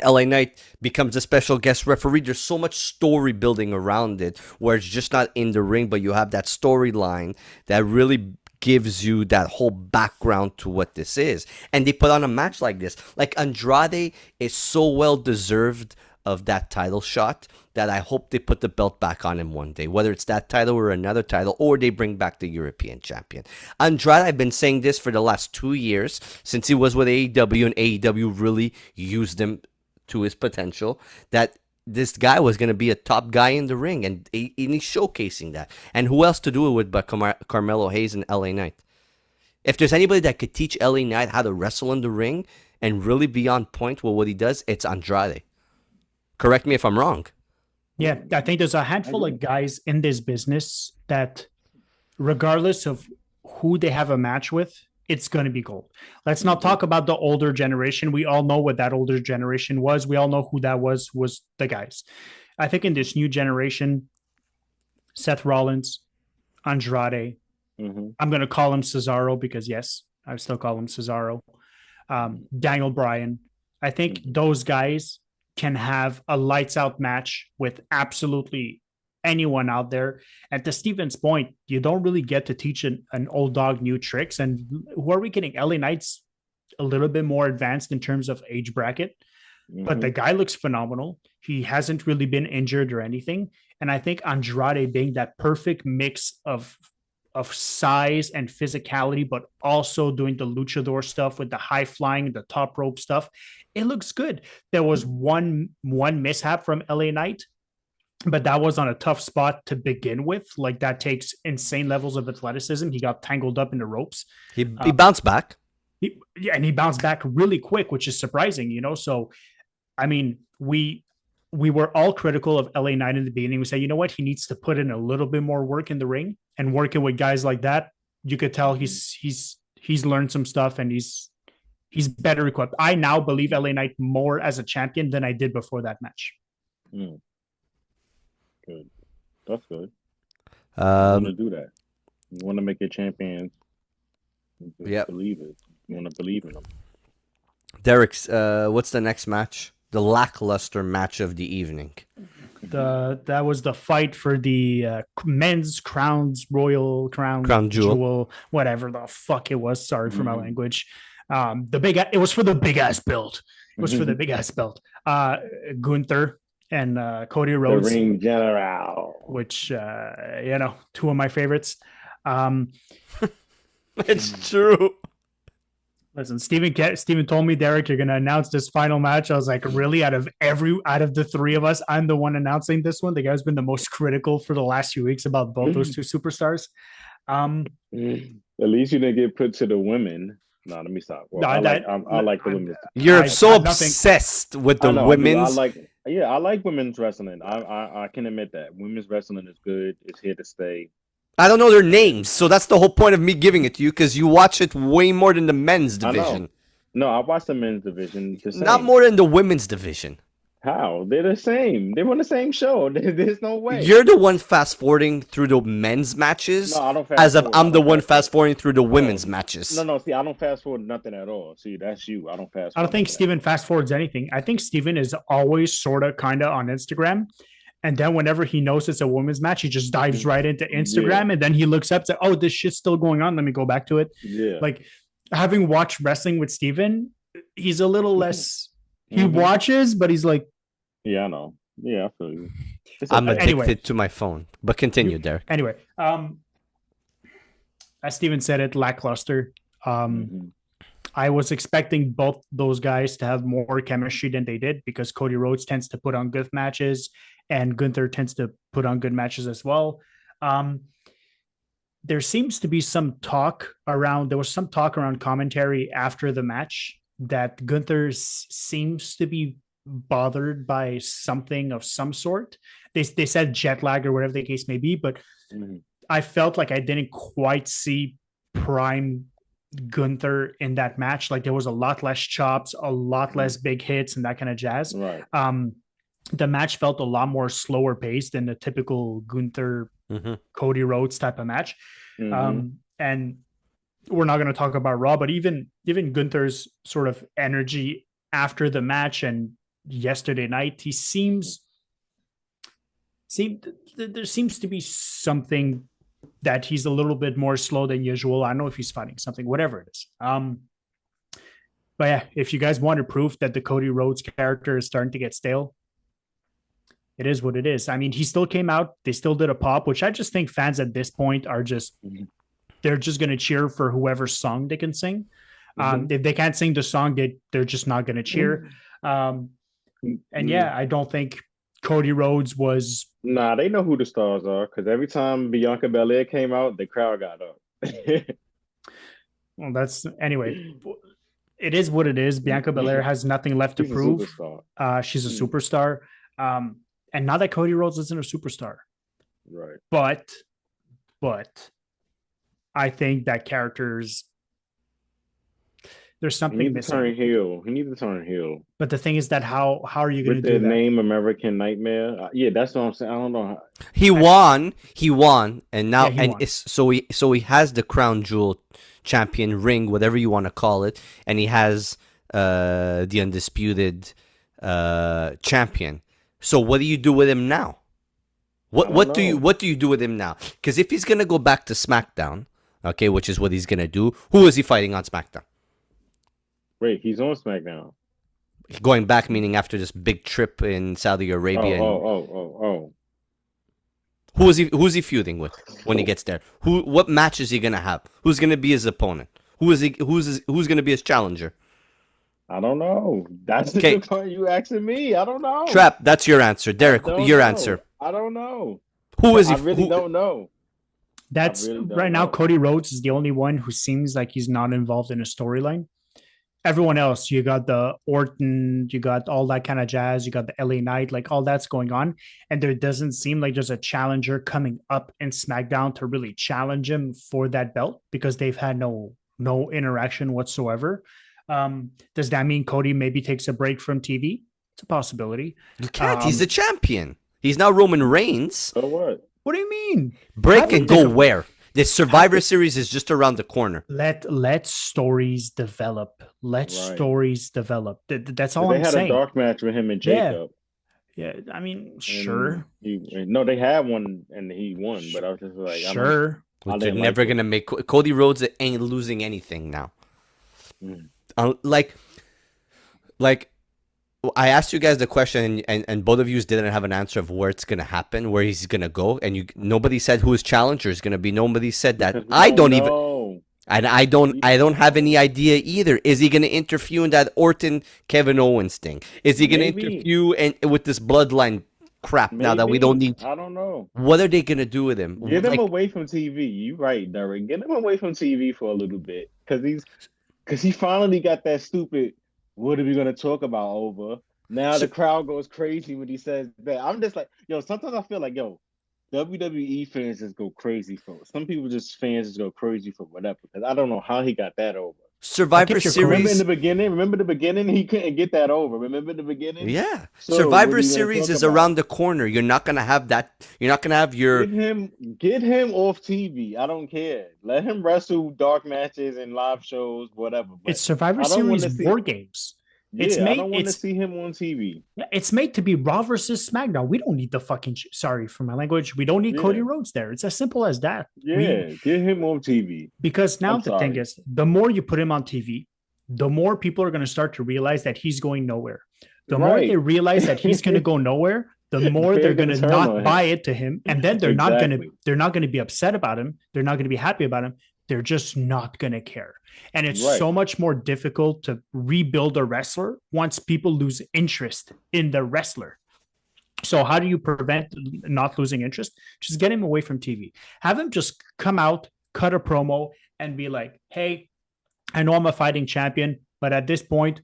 LA Knight becomes a special guest referee. There's so much story building around it where it's just not in the ring, but you have that storyline that really gives you that whole background to what this is. And they put on a match like this. Like Andrade is so well deserved of that title shot that I hope they put the belt back on him one day, whether it's that title or another title, or they bring back the European champion. Andrade, I've been saying this for the last 2 years since he was with AEW, and AEW really used him to his potential, that this guy was going to be a top guy in the ring, and he's showcasing that. And who else to do it with but Carmelo Hayes and LA Knight? If there's anybody that could teach LA Knight how to wrestle in the ring and really be on point with what he does, it's Andrade. Correct me if I'm wrong. Yeah, I think there's a handful of guys in this business that, regardless of who they have a match with, it's going to be gold. Let's not talk about the older generation. We all know what that older generation was. We all know who that was the guys. I think in this new generation, Seth Rollins, Andrade, I'm going to call him Cesaro because, yes, I still call him Cesaro, Daniel Bryan. I think those guys can have a lights out match with absolutely anyone out there. And to Steven's point, you don't really get to teach an old dog new tricks. And who are we getting? LA Knight's a little bit more advanced in terms of age bracket, but the guy looks phenomenal. He hasn't really been injured or anything. And I think Andrade being that perfect mix of size and physicality, but also doing the luchador stuff with the high flying, the top rope stuff, it looks good. There was one mishap from LA Knight, but that was on a tough spot to begin with. Like, that takes insane levels of athleticism. He got tangled up in the ropes. He bounced back. And he bounced back really quick, which is surprising, you know? So, I mean, we were all critical of LA Knight in the beginning. We said, you know what? He needs to put in a little bit more work in the ring, and working with guys like that, you could tell he's learned some stuff, and he's better equipped. I now believe LA Knight more as a champion than I did before that match. Good. That's good. You want to do that. You want to make your champions. Believe it. You want to believe in them. Derek's, what's the next match? The lackluster match of the evening. That was the fight for the men's crown jewel, whatever the fuck it was. Sorry for my language. It was for the big ass belt. Gunther and Cody Rhodes, the ring general, which two of my favorites. It's true. Listen, Steven told me, Derek, you're going to announce this final match. I was like, really? Out of the three of us, I'm the one announcing this one. The guy's been the most critical for the last few weeks about both those two superstars. At least you didn't get put to the women. No, let me stop. Well, I like the women. You're so obsessed with the women's. I like women's wrestling. I can admit that women's wrestling is good. It's here to stay. I don't know their names, so that's the whole point of me giving it to you, because you watch it way more than the men's division. No, I watch the men's division. Not more than the women's division. How? They're the same. They're on the same show. There's no way. You're the one fast-forwarding through the men's matches, no, I don't I'm the one fast-forwarding through the women's matches. No, see, I don't fast-forward nothing at all. See, that's you. I don't fast-forward. I don't think Steven fast-forwards anything. I think Steven is always sort of kind of on Instagram. And then whenever he knows it's a women's match, he just dives right into Instagram, and then he looks up to, oh, this shit's still going on. Let me go back to it. Yeah. Like, having watched wrestling with Steven, he's a little less. He watches, but he's like, yeah, I know. Yeah, I feel you. I'm addicted to my phone. But continue, Derek. Anyway, as Steven said, it lackluster. I was expecting both those guys to have more chemistry than they did, because Cody Rhodes tends to put on good matches, and Gunther tends to put on good matches as well. There seems to be some talk around. There was some talk around commentary after the match that Gunther seems to be bothered by something of some sort. They said jet lag or whatever the case may be, but I felt like I didn't quite see prime Gunther in that match. Like, there was a lot less chops, a lot less big hits, and that kind of jazz. Right. The match felt a lot more slower paced than the typical Gunther Cody Rhodes type of match. And we're not going to talk about Raw, but even Gunther's sort of energy after the match and yesterday night, there seems to be something that he's a little bit more slow than usual. I don't know if he's fighting something, whatever it is. But yeah, if you guys wanted proof that the Cody Rhodes character is starting to get stale, it is what it is. I mean, he still came out. They still did a pop, which I just think fans at this point are just, they're just going to cheer for whoever song they can sing. If they can't sing the song, they're just not going to cheer. And yeah, I don't think Cody Rhodes was. Nah, they know who the stars are, because every time Bianca Belair came out, the crowd got up. Well, anyway. It is what it is. Bianca Belair has nothing left to prove. She's a superstar. And not that Cody Rhodes isn't a superstar. Right. But I think that there's something missing. He needs to turn heel. But the thing is that how are you going to do that? With the name American Nightmare? Yeah, that's what I'm saying. I don't know. He won, and now so he has the Crown Jewel champion ring, whatever you want to call it, and he has the undisputed champion. So what do you do with him now? What do you do with him now? Because if he's gonna go back to SmackDown, okay, which is what he's gonna do, who is he fighting on SmackDown? Wait, he's on SmackDown. Going back meaning after this big trip in Saudi Arabia. Oh. Who's he feuding with when he gets there? What match is he gonna have? Who's gonna be his opponent? Who's gonna be his challenger? I don't know. That's the good part you asking me. I don't know. Trap, that's your answer. Derek, your answer. I don't know. Who is he? I really don't know. That's right now. Cody Rhodes is the only one who seems like he's not involved in a storyline. Everyone else, you got the Orton, you got all that kind of jazz, you got the LA Knight, like all that's going on. And there doesn't seem like there's a challenger coming up in SmackDown to really challenge him for that belt because they've had no interaction whatsoever. Does that mean Cody maybe takes a break from TV? It's a possibility. You can't. He's a champion. He's now Roman Reigns. So what? What do you mean? Break and go where? The Survivor Series is just around the corner. Let stories develop. Stories develop. That's all I'm saying. They had a dark match with him and Jacob. Yeah. I mean, sure. No, they had one and he won, but I was just like, sure. They're never gonna make Cody Rhodes ain't losing anything now. Like I asked you guys the question, and both of you didn't have an answer of where it's gonna happen, where he's gonna go, and nobody said who his challenger is gonna be. Nobody said that. I don't have any idea either. Is he gonna interfere in that Orton Kevin Owens thing? Is he gonna interfere with this bloodline crap now that we don't need? I don't know. What are they gonna do with him? Get him away from TV. You right, Derek. Get him away from TV for a little bit, because he finally got that stupid. What are we going to talk about over? Now the crowd goes crazy when he says that. I'm just like, sometimes I feel like, WWE fans just go crazy for it. Some people fans just go crazy for whatever. Because I don't know how he got that over. Survivor Series. Remember the beginning? He couldn't get that over. Remember the beginning? Yeah. So Survivor Series is around the corner. You're not going to have that. You're not going to have your... Get him off TV. I don't care. Let him wrestle dark matches and live shows, whatever. But it's Survivor Series War Games. Yeah, I don't want to see him on TV. Yeah, it's made to be Raw versus SmackDown. We don't need the fucking... Sorry for my language. We don't need Cody Rhodes there. It's as simple as that. Yeah, get him on TV. Because now the thing is, the more you put him on TV, the more people are going to start to realize that he's going nowhere. The more they realize that he's going to go nowhere, the more they're going to not buy it to him. And then they're not going to be upset about him. They're not going to be happy about him. They're just not going to care. And it's so much more difficult to rebuild a wrestler once people lose interest in the wrestler. So how do you prevent not losing interest? Just get him away from TV. Have him just come out, cut a promo, and be like, hey, I know I'm a fighting champion, but at this point,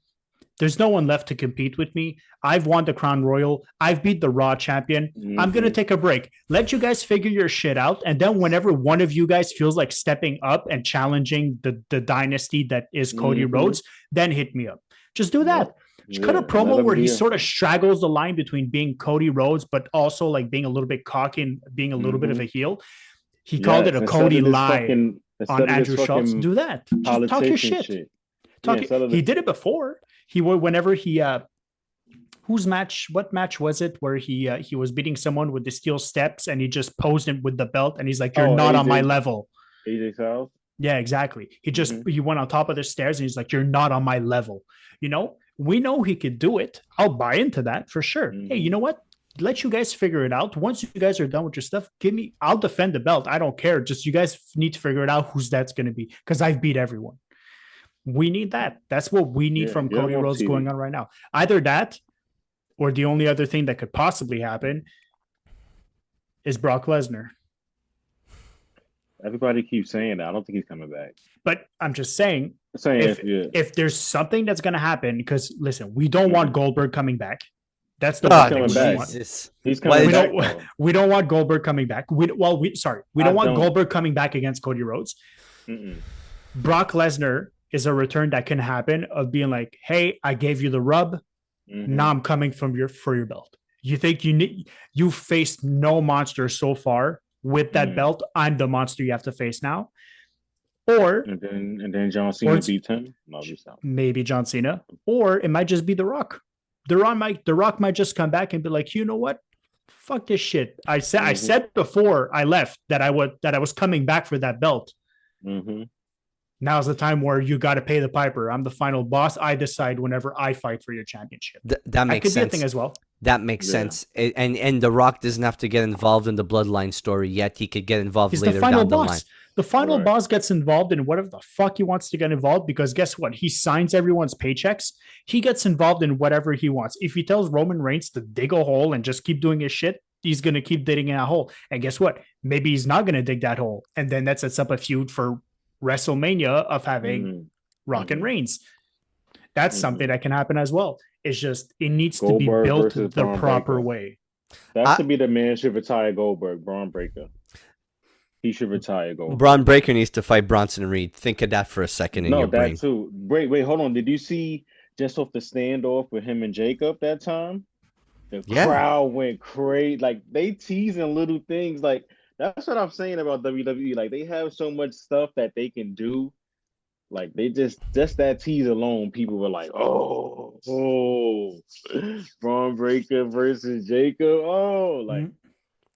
there's no one left to compete with me. I've won the Crown Royal. I've beat the Raw champion. Mm-hmm. I'm going to take a break. Let you guys figure your shit out. And then whenever one of you guys feels like stepping up and challenging the dynasty that is Cody Rhodes, then hit me up. Just do that. Just cut a promo where he sort of straggles the line between being Cody Rhodes, but also like being a little bit cocky and being a little bit of a heel. He called it a Cody lie on Andrew Schultz. Do that. Just talk your shit. He did it before. Whenever he what match was it where he was beating someone with the steel steps and he just posed him with the belt and he's like, you're not on my level. AJ Styles? Yeah, exactly. He went on top of the stairs and he's like, you're not on my level. We know he could do it. I'll buy into that for sure. Hey, you know what? Let you guys figure it out. Once you guys are done with your stuff, I'll defend the belt. I don't care. Just you guys need to figure it out who's that's going to be because I've beat everyone. We need that. That's what we need from Cody Rhodes going on right now. Either that or the only other thing that could possibly happen is Brock Lesnar. Everybody keeps saying that. I don't think he's coming back. But I'm just saying, if there's something that's going to happen, because listen, we don't want Goldberg coming back. That's the one thing we want. He's coming back. We don't want Goldberg coming back. We don't want Goldberg coming back against Cody Rhodes. Brock Lesnar is a return that can happen of being like, hey, I gave you the rub. Now I'm coming for your belt. You think you faced no monster so far with that belt. I'm the monster you have to face now. Or and then John Cena beats him. Maybe John Cena. Or it might just be The Rock. The Rock might just come back and be like, you know what? fuck this shit. I said before I left that I was coming back for that belt. Mm-hmm. Now's the time where you got to pay the piper. I'm the final boss. I decide whenever I fight for your championship. That makes could sense. Be a thing as well. That makes sense. And The Rock doesn't have to get involved in the Bloodline story yet. He could get involved He's later the final down the boss. line. The final boss gets involved in whatever the fuck he wants to get involved, because guess what? He signs everyone's paychecks. He gets involved in whatever he wants. If he tells Roman Reigns to dig a hole and just keep doing his shit, he's going to keep digging in a hole. And guess what? Maybe he's not going to dig that hole. And then that sets up a feud for WrestleMania of having Rock and Reigns. That's something that can happen as well. It's just, it needs to be built the proper way. That should be the man should retire Goldberg, Braun Breaker. He should retire Goldberg. Braun Breaker needs to fight Bronson Reed. Think of that for a second in your brain. No, that too. Wait, hold on. Did you see just off the standoff with him and Jacob that time? The crowd went crazy. Like, they teasing little things. Like, that's what I'm saying about WWE. Like, they have so much stuff that they can do. Like, they just that tease alone, people were like, oh, Braun Breaker versus Jacob. Oh, like,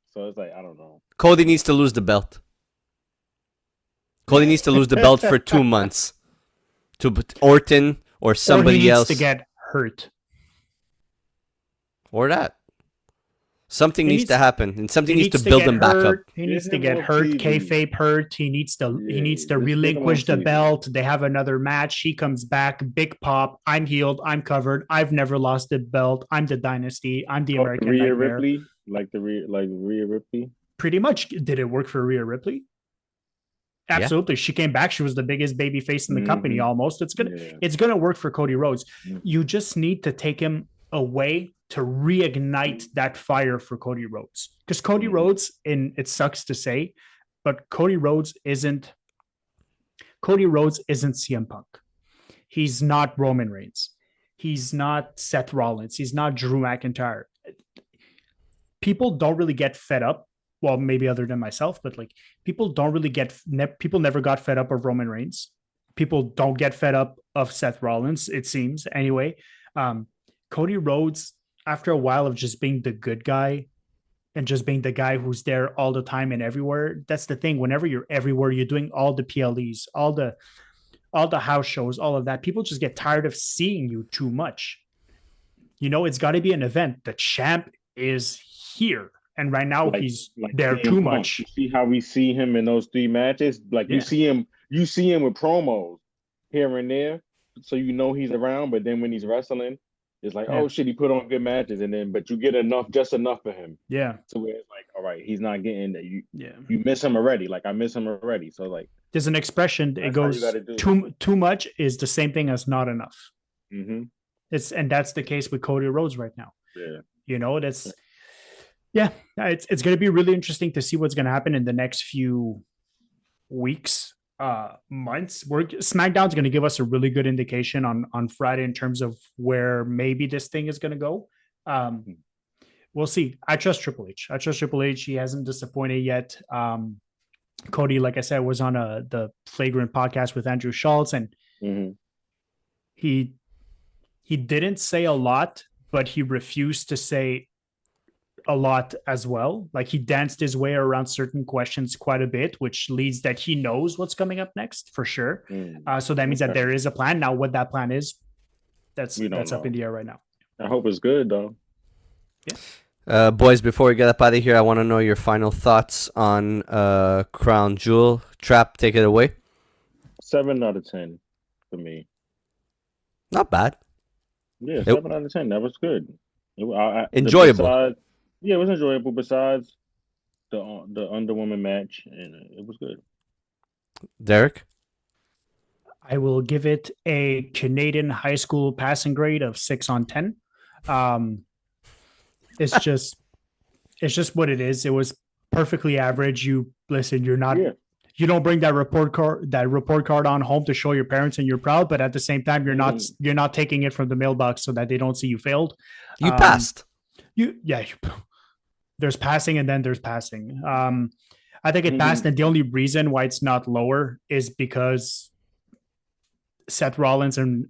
so it's like, I don't know. Cody needs to lose the belt. Cody needs to lose the belt for 2 months to Orton or somebody else. To get hurt. Or that. Something needs to happen, and something needs to build him back up. He needs to get hurt, kayfabe hurt. He needs to relinquish the belt. They have another match. He comes back, big pop. I'm healed. I'm covered. I've never lost the belt. I'm the dynasty. I'm the American Rhea Nightmare. Ripley, like Rhea Ripley. Pretty much. Did it work for Rhea Ripley? Absolutely. She came back. She was the biggest baby face in the company almost. It's gonna work for Cody Rhodes. You just need to take him away to reignite that fire for Cody Rhodes. Because Cody Rhodes, and it sucks to say, but Cody Rhodes isn't CM Punk. He's not Roman Reigns. He's not Seth Rollins. He's not Drew McIntyre. People don't really get fed up. Well, maybe other than myself, but like people never got fed up of Roman Reigns. People don't get fed up of Seth Rollins, it seems. Anyway, Cody Rhodes, after a while of just being the good guy and just being the guy who's there all the time and everywhere, that's the thing. Whenever you're everywhere, you're doing all the PLEs, all the house shows, all of that. People just get tired of seeing you too much. You know, it's got to be an event. The champ is here. And right now he's there too much. You see how we see him in those 3 matches? Like you see him with promos here and there. So you know he's around, but then when he's wrestling, it's like, oh shit, he put on good matches, but you get just enough for him. Yeah. So it's like, all right, he's not getting that. You miss him already. Like I miss him already. So like, there's an expression. It goes too much is the same thing as not enough. Mm-hmm. And that's the case with Cody Rhodes right now. Yeah. You know, it's going to be really interesting to see what's going to happen in the next few weeks. Months. SmackDown's going to give us a really good indication on Friday in terms of where maybe this thing is going to go. We'll see. I trust Triple H. He hasn't disappointed yet. Cody, like I said, was on the Flagrant podcast with Andrew Schultz, and he didn't say a lot, but he refused to say a lot as well. Like he danced his way around certain questions quite a bit, which leads that he knows what's coming up next for sure. So that means that there is a plan. Now what that plan is, that's up in the air right now. I hope it's good though. Yeah. Boys, before we get up out of here, I want to know your final thoughts on Crown Jewel. Trap, take it away. 7 out of 10 for me. Not bad. Yeah, 7 out of 10. That was good. Enjoyable. Yeah, it was enjoyable. Besides the Underwoman match, and it was good. Derek, I will give it a Canadian high school passing grade of 6 on 10. It's just what it is. It was perfectly average. You're not. Yeah. You don't bring that report card on home to show your parents and you're proud, but at the same time you're not taking it from the mailbox so that they don't see you failed. You passed. There's passing and then there's passing. I think it passed, and the only reason why it's not lower is because Seth Rollins and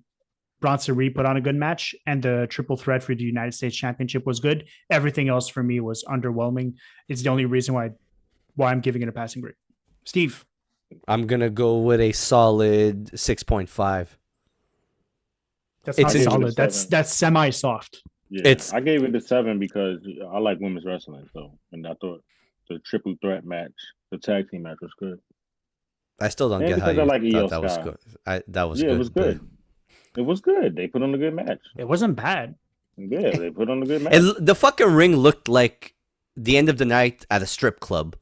Bronson Reed put on a good match, and the triple threat for the United States Championship was good. Everything else for me was underwhelming. It's the only reason why I'm giving it a passing grade. Steve, I'm gonna go with a solid 6.5. that's It's not in- solid. That's semi-soft. Yeah, I gave it a 7 because I like women's wrestling. So, and I thought the triple threat match, the tag team match, was good. I still don't And get how because I you like thought Io that was Sky. good. That was Yeah, good. it was good. It was good. They put on a good match. It wasn't bad. Yeah, they put on a good match. The fucking ring looked like the end of the night at a strip club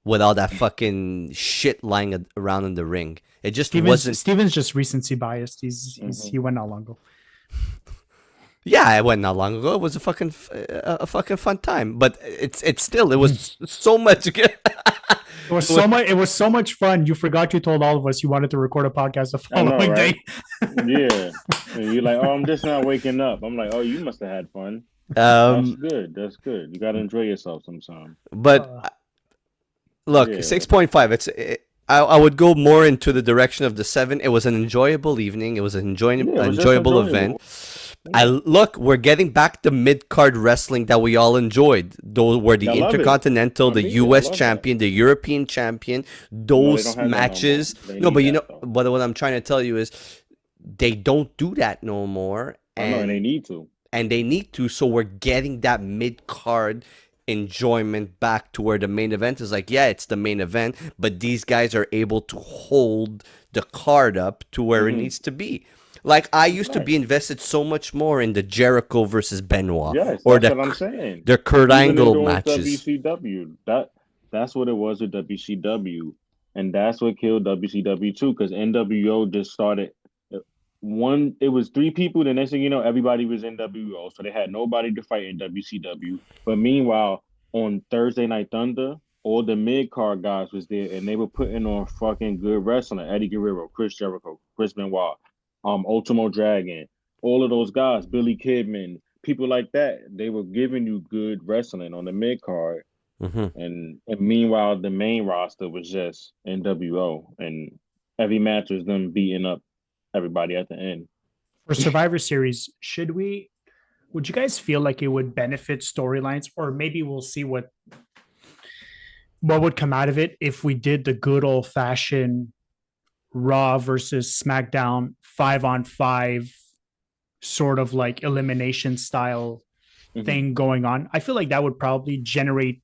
with all that fucking shit lying around in the ring. It just wasn't. Steven's just recency biased. He went not long ago. Yeah, it went not long ago. It was a fucking fun time, but it was so much good. It was so much fun. You forgot you told all of us you wanted to record a podcast the following day. Yeah, and you're like, oh, I'm just not waking up. I'm like, oh, you must have had fun. That's good. You gotta enjoy yourself sometime. But look, 6.5. I would go more into the direction of the 7. It was an enjoyable evening. It was an enjoyable event. We're getting back to mid-card wrestling that we all enjoyed. Those were the Intercontinental, the U.S. champion, the European champion. Those matches. But what I'm trying to tell you is they don't do that no more. And they need to. And they need to, so we're getting that mid-card enjoyment back to where the main event is like, yeah, it's the main event, but these guys are able to hold the card up to where it needs to be. Like, I used to be invested so much more in the Jericho versus Benoit. Yes, or that's what I'm saying. The Kurt Angle matches. WCW. That's what it was with WCW. And that's what killed WCW too, because NWO just started. It was 3 people. The next thing you know, everybody was NWO. So they had nobody to fight in WCW. But meanwhile, on Thursday Night Thunder, all the mid-card guys was there, and they were putting on fucking good wrestling. Eddie Guerrero, Chris Jericho, Chris Benoit, Ultimo Dragon, all of those guys, Billy Kidman, people like that. They were giving you good wrestling on the mid-card. And meanwhile, the main roster was just NWO. And every match was them beating up everybody at the end. For Survivor Series, would you guys feel like it would benefit storylines, or maybe we'll see what would come out of it if we did the good old fashioned Raw versus SmackDown 5-on-5 sort of like elimination style thing going on? I feel like that would probably generate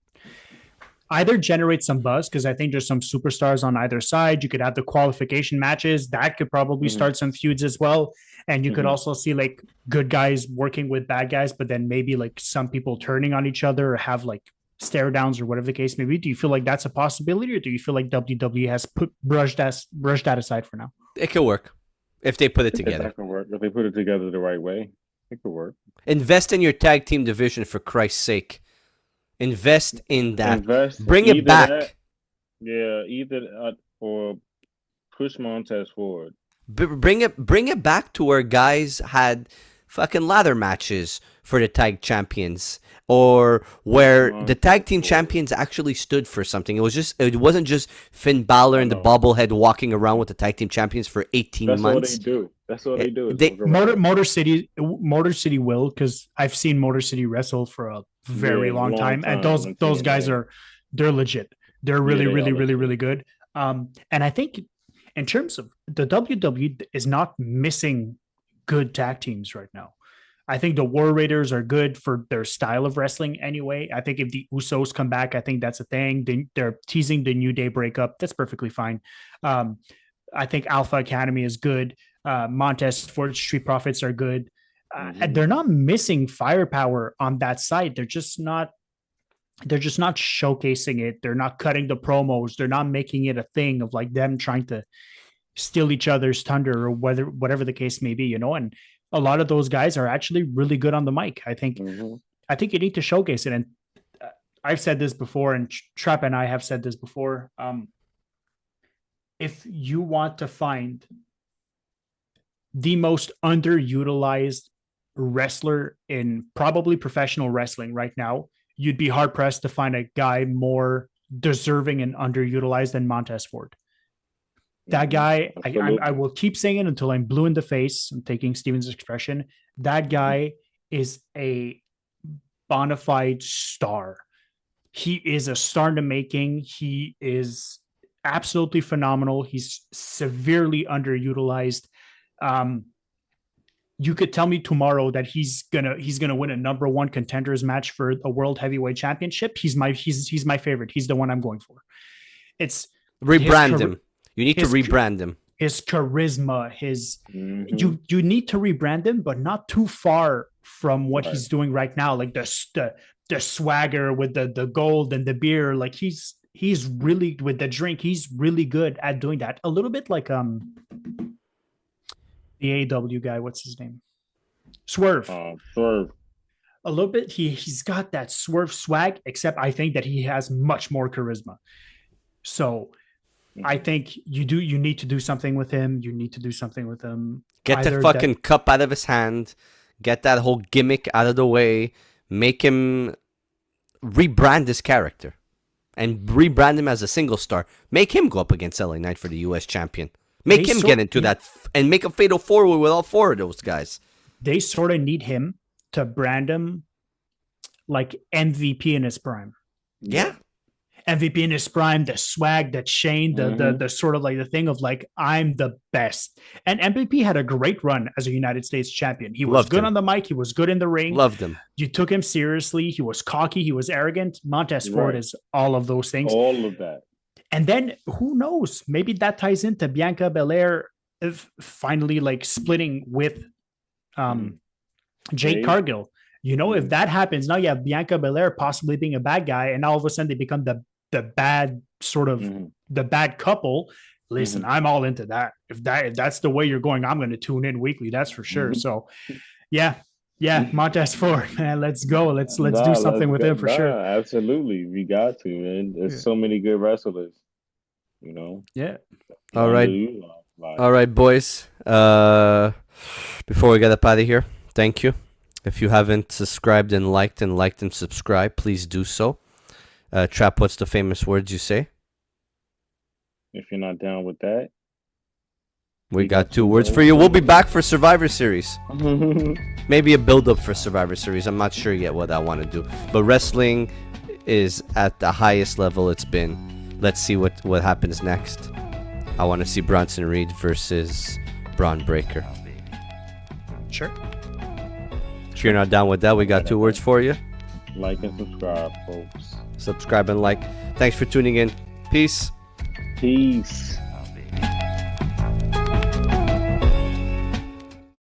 some buzz, because I think there's some superstars on either side. You could have the qualification matches that could probably start some feuds as well. And you could also see like good guys working with bad guys, but then maybe like some people turning on each other or have like stare downs or whatever the case may be. Do you feel like that's a possibility, or do you feel like WWE has brushed that aside for now? It could work if they put it together. That can work. If they put it together the right way, it could work. Invest in your tag team division, for Christ's sake. Invest in that. Bring it back. Or push Montez forward. Bring it back to where guys had fucking ladder matches for the tag champions, or where the tag team champions actually stood for something. It wasn't just Finn Balor and the bobblehead walking around with the tag team champions for 18 months. That's what they do. Motor City will, because I've seen Motor City wrestle for a very long time, and those guys they're legit. They're really good. And I think in terms of the WWE is not missing good tag teams right now. I think the War Raiders are good for their style of wrestling anyway. I think if the Usos come back, I think that's a thing. They're teasing the New Day breakup. That's perfectly fine. I think Alpha Academy is good. Montez Ford, Street Profits are good. And they're not missing firepower on that side. They're just not showcasing it. They're not cutting the promos. They're not making it a thing of like them trying to steal each other's thunder, or whatever the case may be, and a lot of those guys are actually really good on the mic. I think you need to showcase it. And I've said this before, and Trap and I have said this before. If you want to find the most underutilized wrestler in probably professional wrestling right now, you'd be hard pressed to find a guy more deserving and underutilized than Montez Ford. That guy, Absolutely. I will keep saying it until I'm blue in the face. I'm taking Steven's expression. That guy is a bona fide star. He is a star in the making. He is absolutely phenomenal. He's severely underutilized. You could tell me tomorrow that he's gonna win a number one contenders match for a world heavyweight championship. He's my favorite. He's the one I'm going for. It's Rebrand him. You need to rebrand him. His charisma, you need to rebrand him, but not too far from what he's doing right now. Like the swagger with the gold and the beer. Like he's really, with the drink, he's really good at doing that. A little bit like the AW guy, what's his name? Swerve. Swerve. A little bit. He's got that Swerve swag, except I think that he has much more charisma. So I think you need to do something with him. You need to do something with him. Get the fucking cup out of his hand. Get that whole gimmick out of the way. Make him rebrand his character. And rebrand him as a single star. Make him go up against LA Knight for the US champion. Make him get into that and make a fatal four-way with all four of those guys. They sort of need him to brand him like MVP in his prime. Yeah. MVP in his prime, the swag, the chain, the sort of like the thing of like, I'm the best. And MVP had a great run as a United States champion. He was good on the mic. He was good in the ring. Loved him. You took him seriously. He was cocky. He was arrogant. Montez Ford is all of those things. All of that. And then who knows? Maybe that ties into Bianca Belair finally like splitting with Jade Cargill. You know, if that happens, now you have Bianca Belair possibly being a bad guy, and all of a sudden they become the bad sort of the bad couple. Listen, I'm all into that. If that's the way you're going, I'm going to tune in weekly. That's for sure. So, yeah, Montez Ford, man, let's go. Let's do something with him for sure. Absolutely, we got to, man. There's so many good wrestlers, you know. Yeah. All right, boys. Before we get up out of here, thank you. If you haven't subscribed and liked and subscribed, please do so. Trap, what's the famous words you say? If you're not down with that, we got 2 words for you. We'll be back for Survivor Series. Maybe a build-up for Survivor Series. I'm not sure yet what I want to do. But wrestling is at the highest level it's been. Let's see what happens next. I want to see Bronson Reed versus Braun Breaker. Sure. If you're not down with that, we got 2 words for you. Like and subscribe, folks. Subscribe and like. Thanks for tuning in. Peace. Peace.